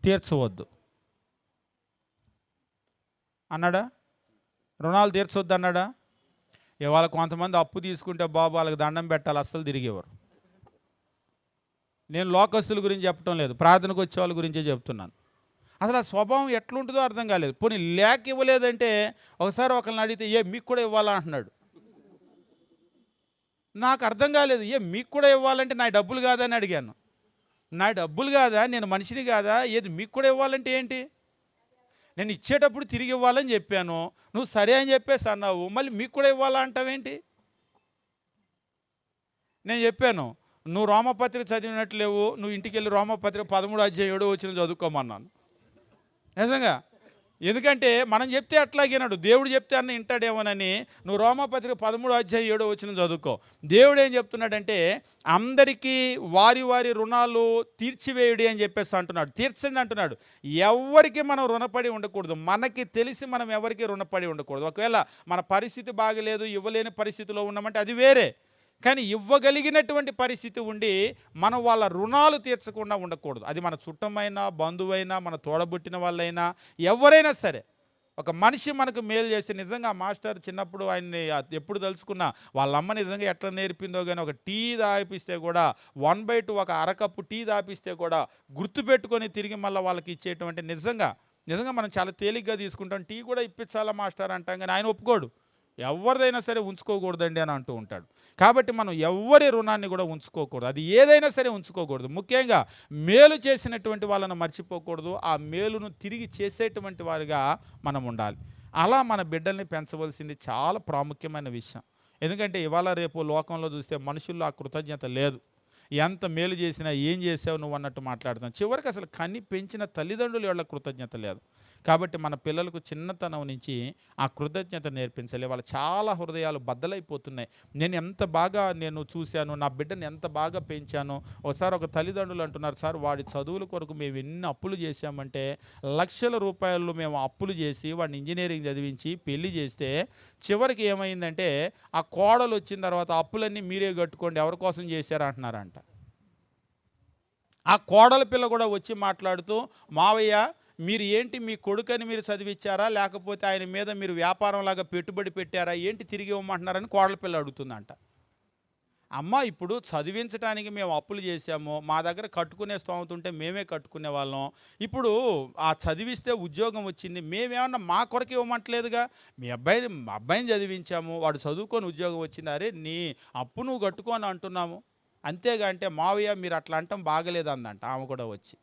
తీర్చవద్దు అన్నాడా? రుణాలు తీర్చొద్దు అన్నాడా? ఇవాళ కొంతమంది అప్పు తీసుకుంటే బాబు వాళ్ళకి దండం పెట్టాలి, అస్సలు తిరిగేవారు. నేను లోకస్తుల గురించి చెప్పడం లేదు, ప్రార్థనకు వచ్చే వాళ్ళ గురించే చెప్తున్నాను. అసలు ఆ స్వభావం ఎట్లుంటుందో అర్థం కాలేదు. పోనీ లేక ఇవ్వలేదంటే ఒకసారి ఒకరిని అడిగితే మీకు కూడా ఇవ్వాలా అంటున్నాడు. నాకు అర్థం కాలేదు, మీకు కూడా ఇవ్వాలంటే నా డబ్బులు కాదని అడిగాను. నా డబ్బులు కాదా, నేను మనిషిని కాదా, ఏది మీకు కూడా ఇవ్వాలంటే ఏంటి? నేను ఇచ్చేటప్పుడు తిరిగి ఇవ్వాలని చెప్పాను, నువ్వు సరే అని చెప్పేసి అన్నావు, మళ్ళీ మీకు కూడా ఇవ్వాలా అంటావేంటి? నేను చెప్పాను, నువ్వు రోమపత్రిక చదివినట్లేవు, నువ్వు ఇంటికి వెళ్ళి రోమపత్రిక 13:7 చదువుకోమన్నాను. నిజంగా, ఎందుకంటే మనం చెప్తే అట్లాగేనాడు, దేవుడు చెప్తే అన్న వింటాడేమోనని నువ్వు రోమపత్రిక 13:7 చదువుకో. దేవుడు ఏం చెప్తున్నాడంటే అందరికీ వారి వారి రుణాలు తీర్చివేయుడి అని చెప్పేసి అంటున్నాడు. తీర్చండి అంటున్నాడు. ఎవరికి మనం రుణపడి ఉండకూడదు. మనకి తెలిసి మనం ఎవరికి రుణపడి ఉండకూడదు. ఒకవేళ మన పరిస్థితి బాగలేదు, ఇవ్వలేని పరిస్థితిలో ఉన్నామంటే అది వేరే. కానీ ఇవ్వగలిగినటువంటి పరిస్థితి ఉండి మనం వాళ్ళ రుణాలు తీర్చకుండా ఉండకూడదు. అది మన చుట్టమైనా, బంధువైనా, మన తోడబుట్టిన వాళ్ళైనా, ఎవరైనా సరే. ఒక మనిషి మనకు మేలు చేస్తే, నిజంగా మాస్టర్ చిన్నప్పుడు ఆయన్ని ఎప్పుడు తలుచుకున్నా, వాళ్ళ అమ్మ నిజంగా ఎట్లా నేర్పిందో కానీ ఒక టీ దాపిస్తే కూడా 1/2 ఒక అరకప్పు టీ దాపిస్తే కూడా గుర్తుపెట్టుకొని తిరిగి మళ్ళీ వాళ్ళకి ఇచ్చేటువంటి, నిజంగా మనం చాలా తేలిగ్గా తీసుకుంటాం. టీ కూడా ఇప్పించాలా మాస్టర్ అంటాం, కానీ ఆయన ఒప్పుకోడు. ఎవరిదైనా సరే ఉంచుకోకూడదండి అని అంటూ ఉంటాడు. కాబట్టి మనం ఎవరి రుణాన్ని కూడా ఉంచుకోకూడదు. అది ఏదైనా సరే ఉంచుకోకూడదు. ముఖ్యంగా మేలు చేసినటువంటి వాళ్ళను మర్చిపోకూడదు. ఆ మేలును తిరిగి చేసేటువంటి వారిగా మనం ఉండాలి. అలా మన బిడ్డల్ని పెంచవలసింది చాలా ప్రాముఖ్యమైన విషయం. ఎందుకంటే ఇవాళ రేపు లోకంలో చూస్తే మనుషుల్లో ఆ కృతజ్ఞత లేదు. ఎంత మేలు చేసినా ఏం చేసావు నువ్వు అన్నట్టు మాట్లాడుతున్నావు. చివరికి అసలు కని పెంచిన తల్లిదండ్రులు వాళ్ళ కృతజ్ఞత లేదు. కాబట్టి మన పిల్లలకు చిన్నతనం నుంచి ఆ కృతజ్ఞత నేర్పించాలి. వాళ్ళు చాలా హృదయాలు బద్దలైపోతున్నాయి. నేను చూశాను, నా బిడ్డను ఎంత బాగా పెంచాను. ఒకసారి ఒక తల్లిదండ్రులు అంటున్నారు, సార్ వాడి చదువుల కొరకు మేము ఎన్ని అప్పులు చేశామంటే, లక్షల రూపాయలు మేము అప్పులు చేసి వాడిని ఇంజనీరింగ్ చదివించి పెళ్లి చేస్తే చివరికి ఏమైందంటే ఆ కోడలు వచ్చిన తర్వాత అప్పులన్నీ మీరే కట్టుకోండి, ఎవరి కోసం చేశారు అంటున్నారంట. ఆ కోడల పిల్ల కూడా వచ్చి మాట్లాడుతూ, మావయ్య మీరు ఏంటి, మీ కొడుకని మీరు చదివించారా, లేకపోతే ఆయన మీద మీరు వ్యాపారంలాగా పెట్టుబడి పెట్టారా, ఏంటి తిరిగి ఇవ్వమంటున్నారని కోడల పిల్ల అడుగుతుందంట. అమ్మ, ఇప్పుడు చదివించడానికి మేము అప్పులు చేశాము, మా దగ్గర కట్టుకునే స్తోమత ఉంటే మేమే కట్టుకునే వాళ్ళం. ఇప్పుడు ఆ చదివిస్తే ఉద్యోగం వచ్చింది, మేమేమన్నా మా కొరకు ఇవ్వమంటలేదుగా. మా అబ్బాయిని చదివించాము, వాడు చదువుకొని ఉద్యోగం వచ్చింది, అరే నీ అప్పు నువ్వు కట్టుకొని అంటున్నాము. అంతేగా అంటే, మావయ్య మీరు అట్లా అంటాం బాగలేదు అందంట ఆమె కూడా వచ్చి.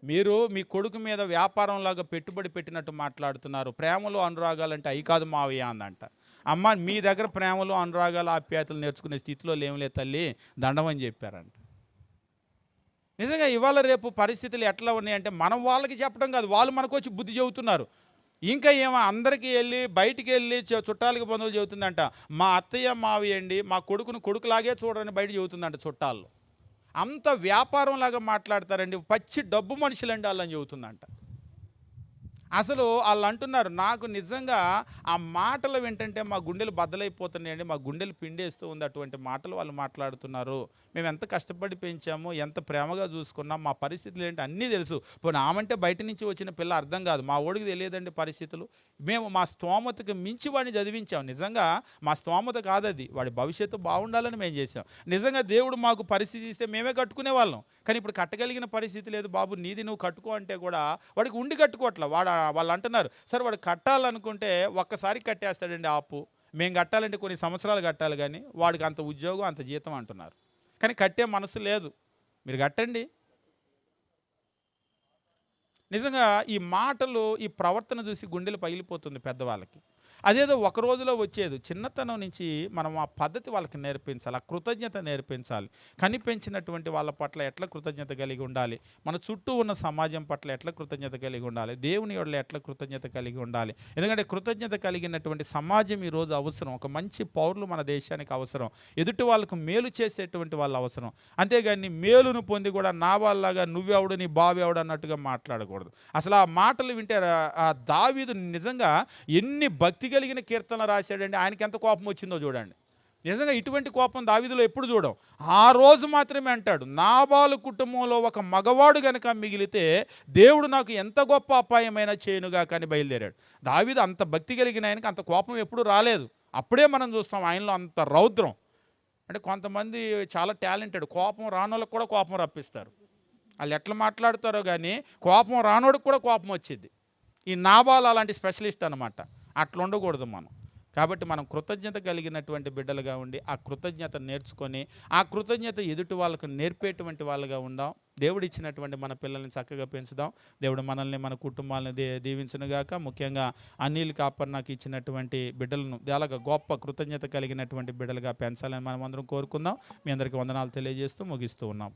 మీరు మీ కొడుకు మీద వ్యాపారంలాగా పెట్టుబడి పెట్టినట్టు మాట్లాడుతున్నారు, ప్రేమలు అనురాగాలంటే అవి కాదు మావయ్య అందంట. అమ్మ, మీ దగ్గర ప్రేమలు అనురాగాలు ఆప్యాయతలు నేర్చుకునే స్థితిలో లేవులే తల్లి, దండమని చెప్పారంట. నిజంగా ఇవాళ రేపు పరిస్థితులు ఎట్లా ఉన్నాయంటే, మనం వాళ్ళకి చెప్పడం కాదు, వాళ్ళు మనకు వచ్చి బుద్ధి చెబుతున్నారు. ఇంకా ఏమో అందరికీ వెళ్ళి బయటికి వెళ్ళి చుట్టాలకి బంధువులు చెబుతుందంట, మా అత్తయ్య మావయ్య అండి, మా కొడుకును కొడుకులాగే చూడని బయట చెబుతుందంట చుట్టాల్లో. అంత వ్యాపారంలాగా మాట్లాడతారండి, పచ్చి డబ్బు మనుషులండి వాళ్ళని చెబుతుందంట. అసలు వాళ్ళు అంటున్నారు, నాకు నిజంగా ఆ మాటలు వింటుంటే మా గుండెలు బద్దలైపోతున్నాయండి, మా గుండెలు పిండేస్తూ ఉంది అటువంటి మాటలు వాళ్ళు మాట్లాడుతున్నారు. మేము ఎంత కష్టపడి పెంచాము, ఎంత ప్రేమగా చూసుకున్నాం, మా పరిస్థితులు ఏంటి అన్నీ తెలుసు. పోనీ ఆమంటే బయట నుంచి వచ్చిన పిల్ల అర్థం కాదు, మా ఓడికి తెలియదండి పరిస్థితులు. మేము మా స్తోమతకు మించి వాడిని చదివించాం. నిజంగా మా స్తోమత కాదది, వాడి భవిష్యత్తు బాగుండాలని మేము చేసాం. నిజంగా దేవుడు మాకు పరిస్థితి ఇస్తే మేమే కట్టుకునే వాళ్ళం. కానీ ఇప్పుడు కట్టగలిగిన పరిస్థితి లేదు బాబు, నీది నువ్వు కట్టుకో అంటే కూడా వాడికి ఉండి కట్టుకోవట్లా. వాళ్ళు అంటున్నారు, సరే వాడు కట్టాలనుకుంటే ఒక్కసారి కట్టేస్తాడండి ఆపు, మేము కట్టాలంటే కొన్ని సంవత్సరాలు కట్టాలి, కానీ వాడికి అంత ఉద్యోగం అంత జీతం అంటున్నారు. కానీ కట్టే మనసు లేదు. మీరు కట్టండి. నిజంగా ఈ మాటలు, ఈ ప్రవర్తన చూసి గుండెలు పగిలిపోతుంది పెద్దవాళ్ళకి. అదేదో ఒక రోజులో వచ్చేది. చిన్నతనం నుంచి మనం ఆ పద్ధతి వాళ్ళకి నేర్పించాలి, ఆ కృతజ్ఞత నేర్పించాలి. కనిపెంచినటువంటి వాళ్ళ పట్ల ఎట్లా కృతజ్ఞత కలిగి ఉండాలి, మన చుట్టూ ఉన్న సమాజం పట్ల ఎట్లా కృతజ్ఞత కలిగి ఉండాలి, దేవుని యొడల ఎట్లా కృతజ్ఞత కలిగి ఉండాలి. ఎందుకంటే కృతజ్ఞత కలిగినటువంటి సమాజం ఈరోజు అవసరం. ఒక మంచి పౌరులు మన దేశానికి అవసరం. ఎదుటి వాళ్ళకు మేలు చేసేటువంటి వాళ్ళు అవసరం. అంతేగాని మేలును పొంది కూడా నా వాళ్ళలాగా నువ్వెవడు నీ బావెవడు అన్నట్టుగా మాట్లాడకూడదు. అసలు ఆ మాటలు వింటే ఆ దావీదు నిజంగా ఎన్ని భక్తి కలిగిన కీర్తనలు రాశాడండి. ఆయనకి ఎంత కోపం వచ్చిందో చూడండి. నిజంగా ఇటువంటి కోపం దావీదులో ఎప్పుడు చూడం. ఆ రోజు మాత్రమే అంటాడు, నాబాలు కుటుంబంలో ఒక మగవాడు గనక మిగిలితే దేవుడు నాకు ఎంత గొప్ప అపాయమైనా చేయనుగా కానీ బయలుదేరాడు. దావీదు అంత భక్తి కలిగిన ఆయనకి అంత కోపం ఎప్పుడు రాలేదు. అప్పుడే మనం చూస్తాం ఆయనలో అంత రౌద్రం. అంటే కొంతమంది చాలా టాలెంటెడ్, కోపం రానోళ్ళకి కూడా కోపం రప్పిస్తారు. వాళ్ళు ఎట్లా మాట్లాడతారో కానీ కోపం రానోడికి కూడా కోపం వచ్చింది. ఈ నాబాలు అలాంటి స్పెషలిస్ట్ అనమాట. అట్లా ఉండకూడదు మనం. కాబట్టి మనం కృతజ్ఞత కలిగినటువంటి బిడ్డలుగా ఉండి ఆ కృతజ్ఞత నేర్చుకొని ఆ కృతజ్ఞత ఎదుటి వాళ్ళకు నేర్పేటువంటి వాళ్ళుగా ఉందాం. దేవుడు ఇచ్చినటువంటి మన పిల్లల్ని చక్కగా పెంచుదాం. దేవుడు మనల్ని మన కుటుంబాలను దీవించునుగాక. ముఖ్యంగా అనిల్ కాపర్నాకి ఇచ్చినటువంటి బిడ్డలను అలాగ గొప్ప కృతజ్ఞత కలిగినటువంటి బిడ్డలుగా పెంచాలని మనం అందరం కోరుకుందాం. మీ అందరికీ వందనాలు తెలియజేస్తూ ముగిస్తూ ఉన్నాం.